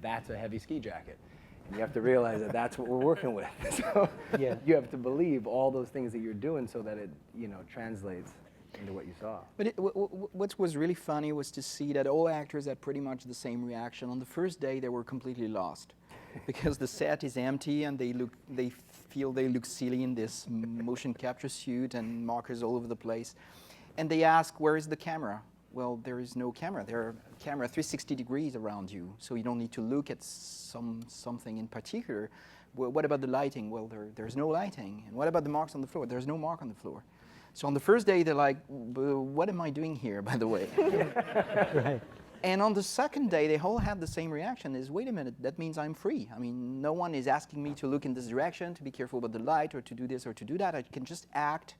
that's a heavy ski jacket. And you have to realize that that's what we're working with. So you have to believe all those things that you're doing so that it, translates into what you saw. But what was really funny was to see that all actors had pretty much the same reaction. On the first day, they were completely lost because the set is empty and they feel they look silly in this motion capture suit and markers all over the place. And they ask, where is the camera? Well, there is no camera. There are camera 360 degrees around you, so you don't need to look at something in particular. Well, what about the lighting? Well, there's no lighting. And what about the marks on the floor? There's no mark on the floor. So on the first day, they're like, what am I doing here, by the way? Right. And on the second day, they all had the same reaction, is, wait a minute, that means I'm free. I mean, no one is asking me to look in this direction, to be careful about the light, or to do this or to do that. I can just act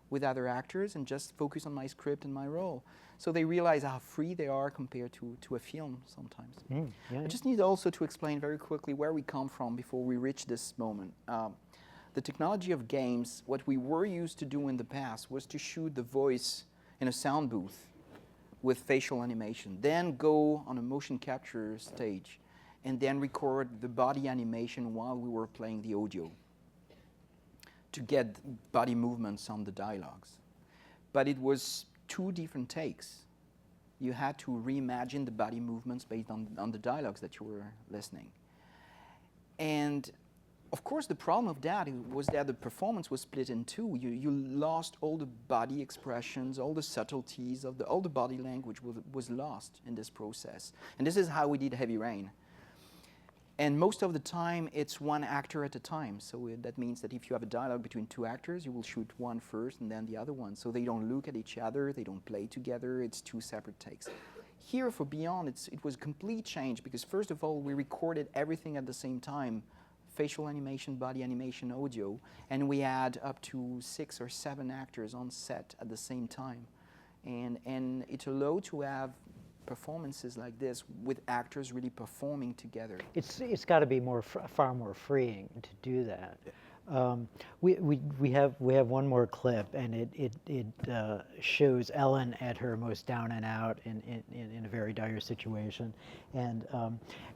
with other actors and just focus on my script and my role. So they realize how free they are compared to a film sometimes. I just need also to explain very quickly where we come from before we reach this moment. The technology of games, what we were used to do in the past was to shoot the voice in a sound booth with facial animation, then go on a motion capture stage, and then record the body animation while we were playing the audio to get body movements on the dialogues. But it was 2 different takes. You had to reimagine the body movements based on the dialogues that you were listening. And of course, the problem of that was that the performance was split in 2. You lost all the body expressions, all the subtleties of all the body language was lost in this process. And this is how we did Heavy Rain. And most of the time, it's 1 actor at a time. So that means that if you have a dialogue between 2 actors, you will shoot one first and then the other one. So they don't look at each other, they don't play together, it's 2 separate takes. Here for Beyond, it was a complete change because first of all, we recorded everything at the same time, facial animation, body animation, audio, and we had up to 6 or 7 actors on set at the same time. And it allowed to have performances like this with actors really performing together. It's got to be far more freeing to do that. We have one more clip, and it shows Ellen at her most down and out in a very dire situation. And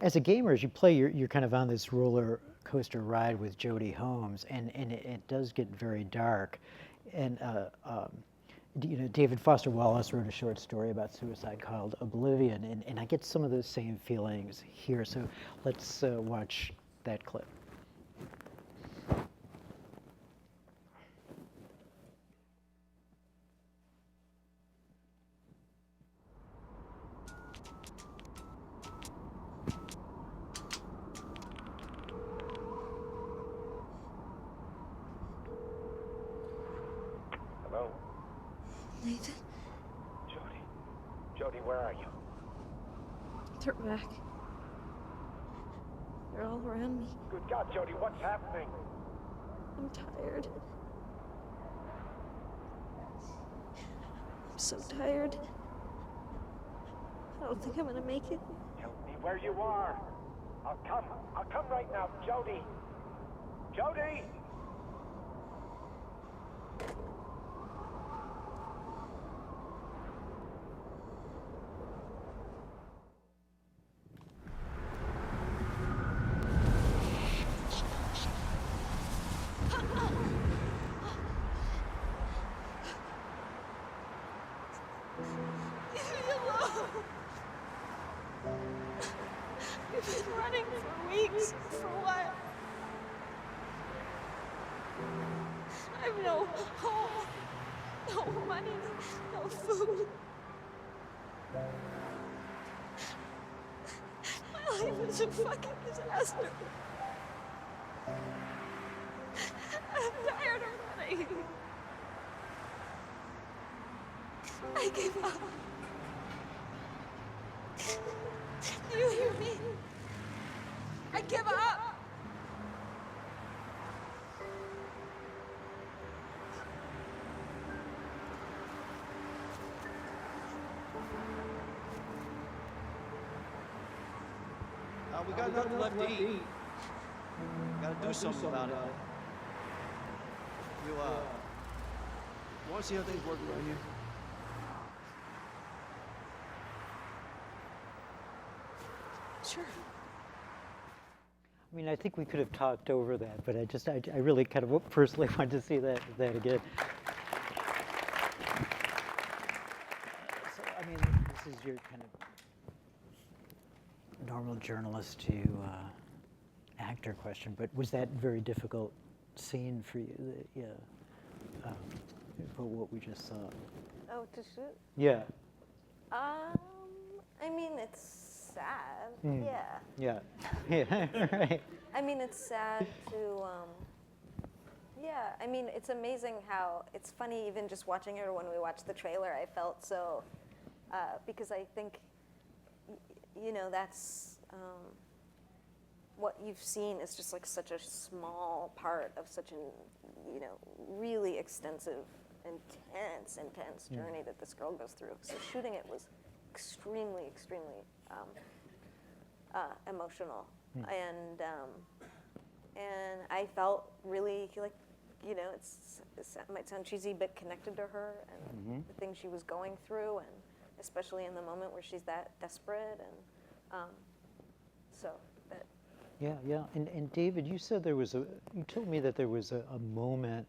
as a gamer, as you play, you're kind of on this roller coaster ride with Jodie Holmes, and it does get very dark. And David Foster Wallace wrote a short story about suicide called Oblivion, and I get some of those same feelings here. So let's watch that clip. Hello? Nathan? Jody, where are you? They're back. They're all around me. Good God, Jody, what's happening? I'm tired. I'm so tired. I don't think I'm gonna make it. Tell me where you are. I'll come right now, Jody. Jody! Leave me alone. I've been running for weeks. For what? I have no home, no money, no food. My life is a fucking disaster. I'm tired of running. I gave up. Do you hear me? I give up. We got nothing left to eat. Gotta do something about it. You want to see how things work around here? Sure. I mean, I think we could have talked over that, but I really kind of personally wanted to see that again. So, I mean, this is your kind of normal journalist to actor question, but was that a very difficult scene for you? For what we just saw. Oh, to shoot? Yeah. I mean, it's sad. Yeah. Yeah. Right. I mean, it's sad to, yeah, I mean, it's amazing how, it's funny even just watching it, or when we watched the trailer, I felt so, because I think, that's, what you've seen is just like such a small part of such an, really extensive, intense journey that this girl goes through. So shooting it was extremely emotional, and I felt really like, it might sound cheesy, but connected to her and the things she was going through, and especially in the moment where she's that desperate, and so that. Yeah. And David, you said you told me that there was a moment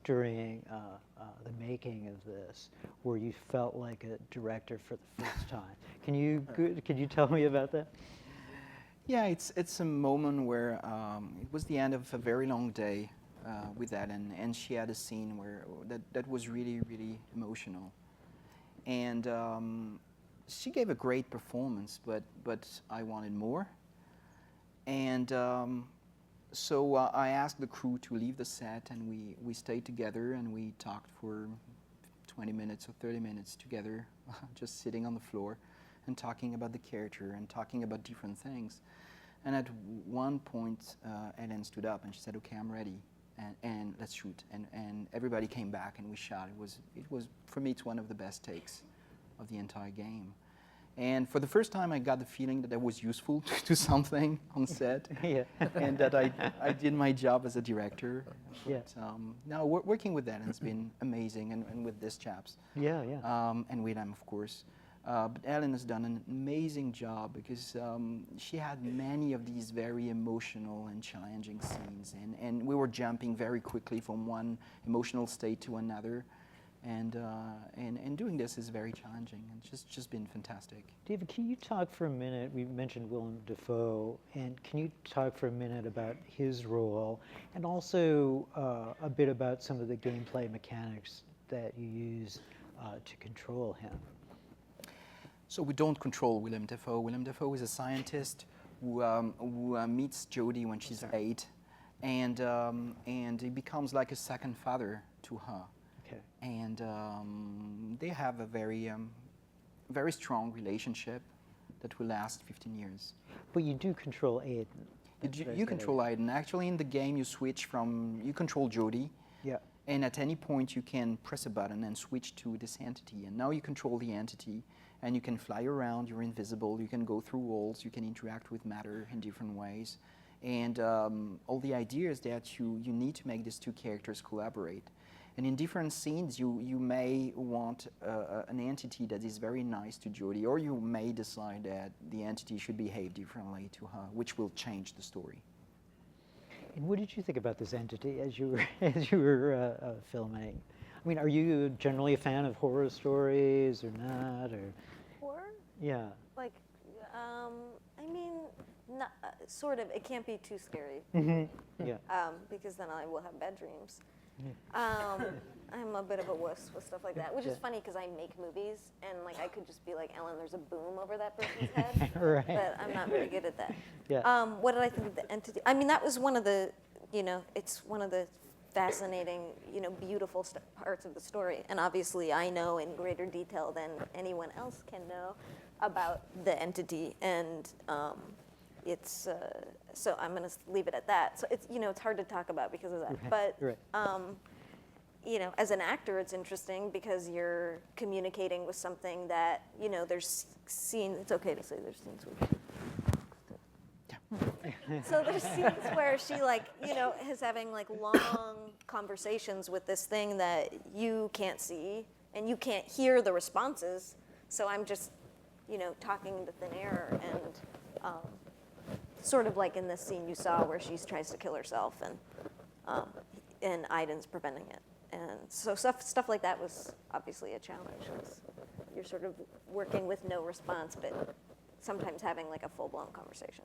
during the making of this where you felt like a director for the first time. Can you tell me about that? Yeah, it's a moment where it was the end of a very long day with Ellen, and she had a scene where that was really emotional, and she gave a great performance, but I wanted more, and so I asked the crew to leave the set, and we stayed together and we talked for 20 minutes or 30 minutes together, just sitting on the floor and talking about the character and talking about different things. And at one point, Ellen stood up and she said, "Okay, I'm ready, and let's shoot." And everybody came back and we shot. It was for me, it's one of the best takes of the entire game. And for the first time, I got the feeling that I was useful to something on set, and that I did my job as a director. But, now working with Ellen has been amazing, and with these chaps. And with them, of course. But Ellen has done an amazing job because she had many of these very emotional and challenging scenes, and we were jumping very quickly from one emotional state to another. And doing this is very challenging, and just been fantastic. David, can you talk for a minute? We mentioned Willem Dafoe, and can you talk for a minute about his role, and also a bit about some of the gameplay mechanics that you use to control him? So we don't control Willem Dafoe. Willem Dafoe is a scientist who meets Jodie when she's 8, and he becomes like a second father to her. And they have a very strong relationship that will last 15 years. But you do control Aiden. You control Aiden. Actually, in the game, you control Jodie. Yeah. And at any point, you can press a button and switch to this entity. And now you control the entity, and you can fly around. You're invisible. You can go through walls. You can interact with matter in different ways. And all the idea is that you need to make these two characters collaborate. And in different scenes, you may want an entity that is very nice to Jodie, or you may decide that the entity should behave differently to her, which will change the story. And what did you think about this entity as you were filming? I mean, are you generally a fan of horror stories or not? Or horror? Yeah. Like, I mean, not, sort of. It can't be too scary. Yeah. Because then I will have bad dreams. I'm a bit of a wuss with stuff like that, which is funny because I make movies and like I could just be like, Ellen, there's a boom over that person's head, Right. but I'm not very good at that. Yeah. What did I think of the entity? I mean, that was one of the, it's one of the fascinating, beautiful parts of the story. And obviously, I know in greater detail than anyone else can know about the entity, and it's so I'm going to leave it at that. So it's it's hard to talk about because of that, but. Right. As an actor, it's interesting because you're communicating with something that, there's scenes, it's okay to say there's scenes where so there's scenes where she is having long conversations with this thing that you can't see and you can't hear the responses. So I'm just, talking into thin air and sort of like in this scene you saw where she tries to kill herself and Aiden's preventing it. And so stuff like that was obviously a challenge. You're sort of working with no response, but sometimes having a full-blown conversation.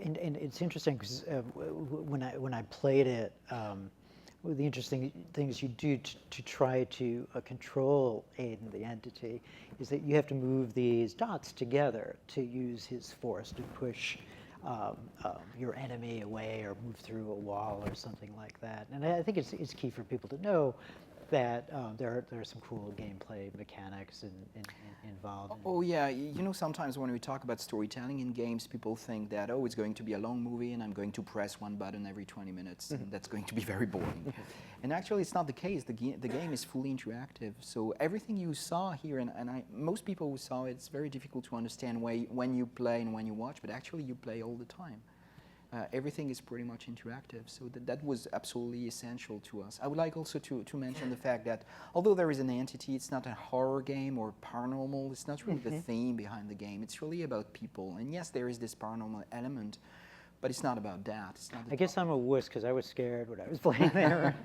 And it's interesting because when I played it, one of the interesting things you do to try to control Aiden, the entity, is that you have to move these dots together to use his force to push your enemy away or move through a wall or something like that. And I think it's key for people to know that there are some cool gameplay mechanics involved. Oh yeah, sometimes when we talk about storytelling in games, people think that, it's going to be a long movie and I'm going to press one button every 20 minutes, and that's going to be very boring. And actually it's not the case. The game is fully interactive, so everything you saw here, and most people who saw it, it's very difficult to understand when you play and when you watch, but actually you play all the time. Everything is pretty much interactive, so that was absolutely essential to us. I would like also to mention the fact that although there is an entity, it's not a horror game or paranormal, it's not really the theme behind the game, it's really about people. And yes, there is this paranormal element, but it's not about that. It's not. I guess I'm a wuss because I was scared when I was playing there.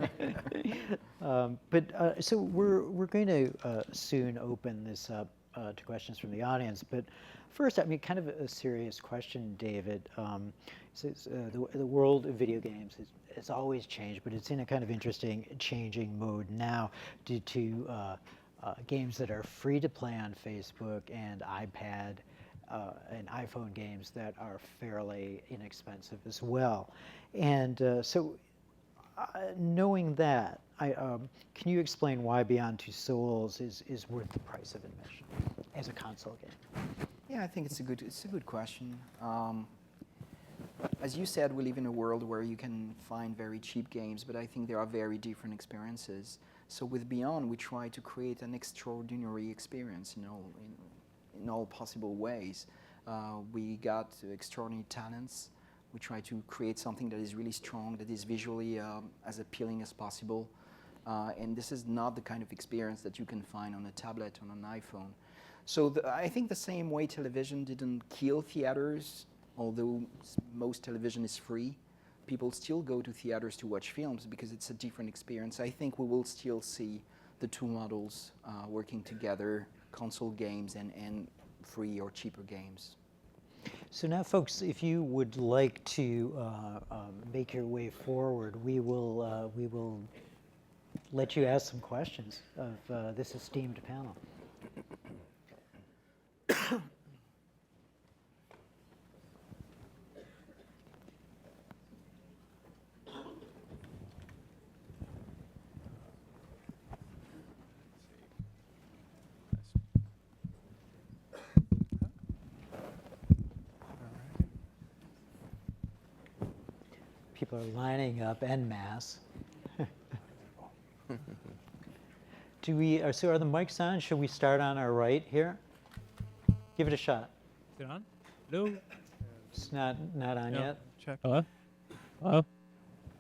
So we're going to soon open this up to questions from the audience, but first, kind of a serious question, David. The world of video games has always changed, but it's in a kind of interesting changing mode now due to games that are free to play on Facebook and iPad and iPhone games that are fairly inexpensive as well. And knowing that, can you explain why Beyond Two Souls is worth the price of admission as a console game? Yeah, I think it's a good question. As you said, we live in a world where you can find very cheap games, but I think there are very different experiences. So with Beyond, we try to create an extraordinary experience in all possible ways. We got extraordinary talents. We try to create something that is really strong, that is visually as appealing as possible. And this is not the kind of experience that you can find on a tablet, on an iPhone. So I think the same way television didn't kill theaters, although most television is free, people still go to theaters to watch films because it's a different experience. I think we will still see the two models working together, console games and free or cheaper games. So now, folks, if you would like to make your way forward, we will let you ask some questions of this esteemed panel. People are lining up en masse. So are the mics on? Should we start on our right here? Give it a shot. Is it on? Hello? It's not on No, yet. check. Hello? Hello?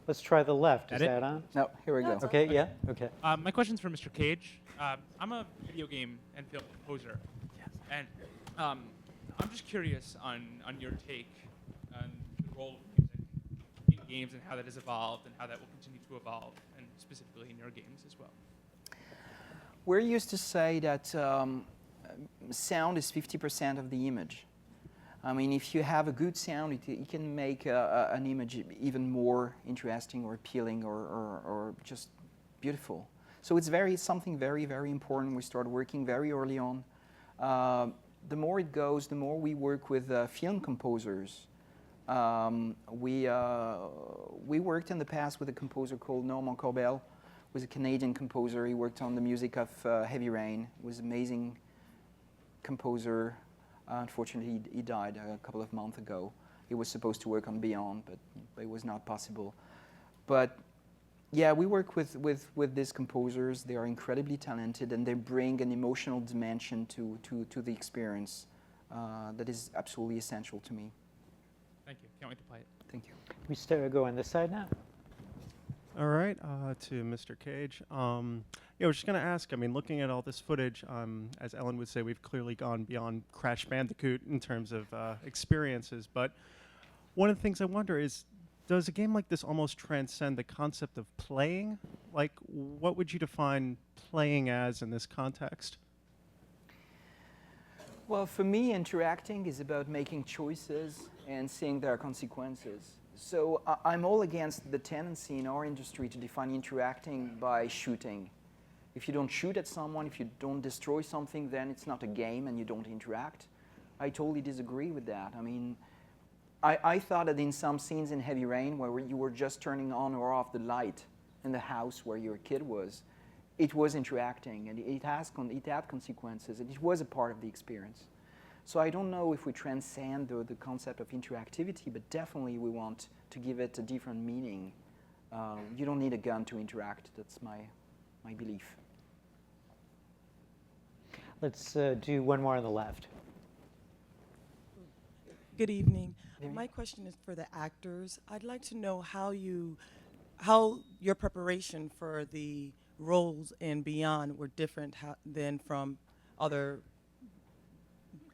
Let's try the left. Is Edit? that on? No, here we go. Okay, yeah, okay. My question's for Mr. Cage. I'm a video game and film composer. Yes. And I'm just curious on your take on the role of music in games and how that has evolved and how that will continue to evolve, and specifically in your games as well. We're used to say that sound is 50% of the image. I mean, if you have a good sound, it can make an image even more interesting or appealing or just beautiful. So it's something very, very important. We start working very early on. The more it goes, the more we work with film composers. We worked in the past with a composer called Normand Corbel, who was a Canadian composer. He worked on the music of Heavy Rain. He was an amazing composer. Unfortunately, he died a couple of months ago. He was supposed to work on Beyond, but it was not possible. But yeah, we work with these composers. They are incredibly talented, and they bring an emotional dimension to the experience that is absolutely essential to me. Thank you. Can't wait to play it. Thank you. We go on this side now. All right, to Mr. Cage. Yeah, I was just going to ask, I mean, looking at all this footage, as Ellen would say, we've clearly gone beyond Crash Bandicoot in terms of experiences. But one of the things I wonder is, does a game like this almost transcend the concept of playing? Like, what would you define playing as in this context? Well, for me, interacting is about making choices and seeing their consequences. So I'm all against the tendency in our industry to define interacting by shooting. If you don't shoot at someone, if you don't destroy something, then it's not a game and you don't interact. I totally disagree with that. I mean, I thought that in some scenes in Heavy Rain where you were just turning on or off the light in the house where your kid was, it was interacting and it had consequences and it was a part of the experience. So I don't know if we transcend the concept of interactivity, but definitely we want to give it a different meaning. You don't need a gun to interact. That's my belief. Let's do one more on the left. Good evening. My question is for the actors. I'd like to know how your preparation for the roles in Beyond were different than from other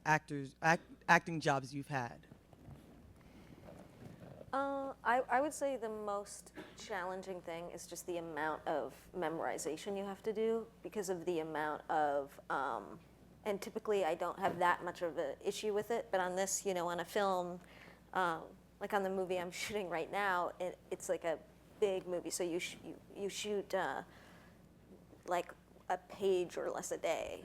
acting jobs you've had. I would say the most challenging thing is just the amount of memorization you have to do because of the amount of, and typically I don't have that much of an issue with it, but on this, on a film, like on the movie I'm shooting right now, it's like a big movie, so you shoot like a page or less a day,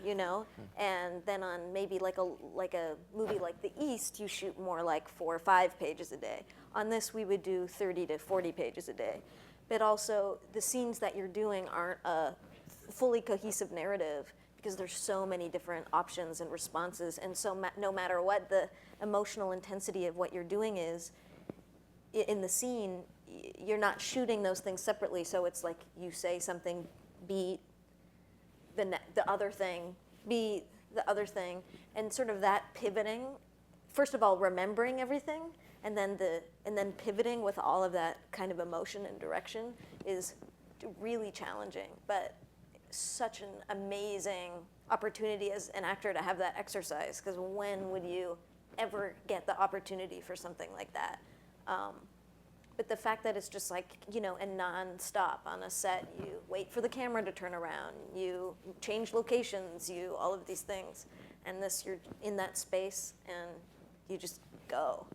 and then on maybe like a movie like The East, you shoot more like 4 or 5 pages a day. On this, we would do 30 to 40 pages a day, but also the scenes that you're doing aren't a fully cohesive narrative because there's so many different options and responses, and so no matter what the emotional intensity of what you're doing is in the scene, you're not shooting those things separately. So it's like you say something, beat the other thing, be the other thing, and sort of that pivoting. First of all, remembering everything, and then pivoting with all of that kind of emotion and direction is really challenging, but such an amazing opportunity as an actor to have that exercise, because when would you ever get the opportunity for something like that? But the fact that it's just like, and non-stop on a set, you wait for the camera to turn around, you change locations, all of these things. And this, you're in that space and you just go.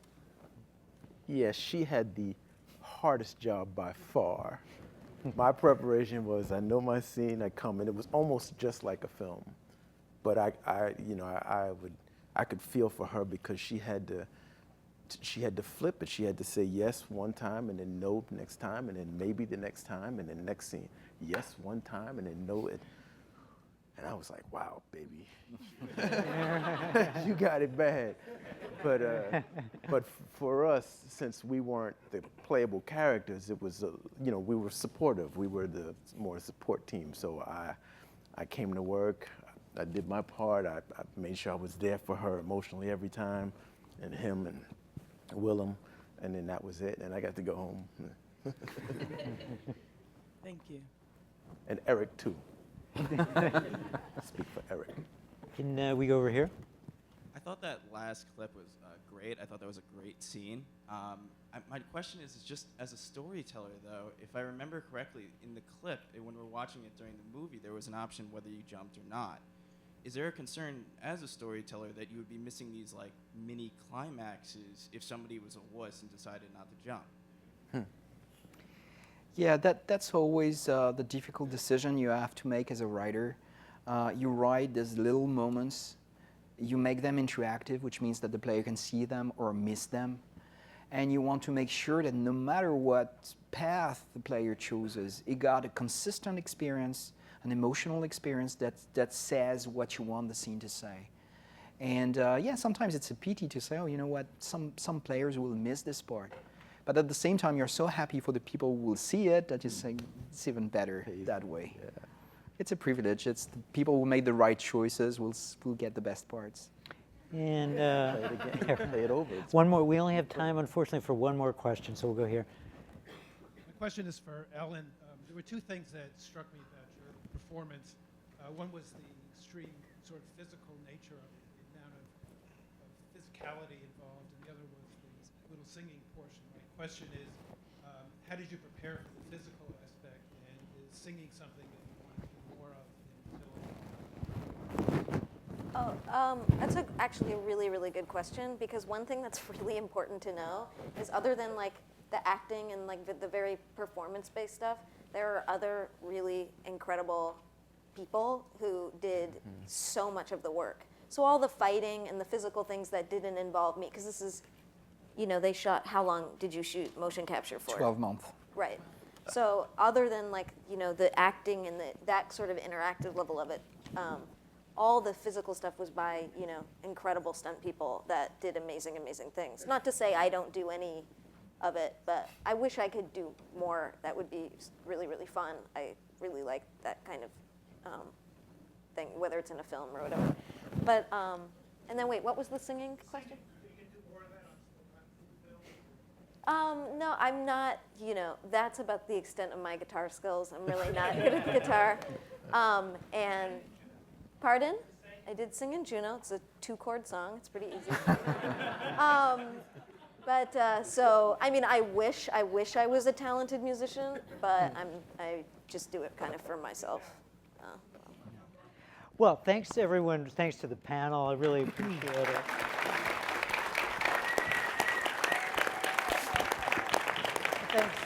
Yeah, she had the hardest job by far. My preparation was, I know my scene, I come, and it was almost just like a film. But I could feel for her because she had to flip it. She had to say yes one time and then no next time and then maybe the next time and then next scene. Yes one time and then no. And I was like, wow, baby. You got it bad. But for us, since we weren't the playable characters, it was, we were supportive. We were the more support team. So I came to work. I did my part. I made sure I was there for her emotionally every time, and him and Willem, and then that was it, and I got to go home. Thank you. And Eric, too. Speak for Eric. Can we go over here? I thought that last clip was great. I thought that was a great scene. My question is just as a storyteller, though, if I remember correctly, in the clip, when we're watching it during the movie, there was an option whether you jumped or not. is there a concern as a storyteller that you would be missing these like mini climaxes if somebody was a wuss and decided not to jump? Yeah, that's always the difficult decision you have to make as a writer. You write these little moments, you make them interactive, which means that the player can see them or miss them. And you want to make sure that no matter what path the player chooses, it got a consistent experience, an emotional experience that says what you want the scene to say. And yeah, sometimes it's a pity to say, oh, you know what, some players will miss this part. But at the same time, you're so happy for the people who will see it that you say it's even better that way. Yeah. It's a privilege. It's the people who made the right choices will get the best parts. And Play it again. Play it over. one more. We only have time, unfortunately, for one more question, so we'll go here. My question is for Ellen. There were two things that struck me about your performance. One was the extreme sort of physical nature of it, the amount of physicality involved, and the other was the little singing portion. My question is, how did you prepare for the physical aspect, and is singing something that you want to do more of in film? That's actually a really, really good question, because one thing that's really important to know is, other than like the acting and like the very performance-based stuff, there are other really incredible people who did so much of the work. So all the fighting and the physical things that didn't involve me, because this is, you know, they shot, how long did you shoot motion capture for? 12 months. Right. So other than like, you know, the acting and that sort of interactive level of it, all the physical stuff was by, you know, incredible stunt people that did amazing, amazing things. Not to say I don't do any of it, but I wish I could do more. That would be really, really fun. I really like that kind of thing, whether it's in a film or whatever. But, and then wait, what was the singing question? No, I'm not, you know, that's about the extent of my guitar skills. I'm really not good at the guitar. And, pardon? I did sing in Juno. It's a 2-chord song. It's pretty easy. So, I mean, I wish I was a talented musician, but I just do it kind of for myself. Well, thanks to everyone. Thanks to the panel. I really appreciate it.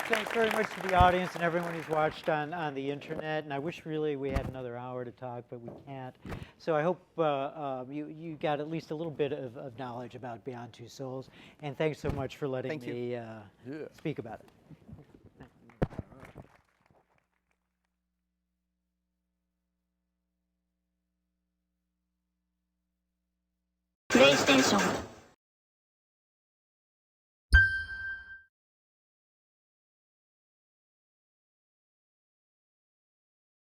Thanks very much to the audience and everyone who's watched on the internet. And I wish really we had another hour to talk, but we can't. So I hope you got at least a little bit of knowledge about Beyond Two Souls. And thanks so much for letting me speak about it. PlayStation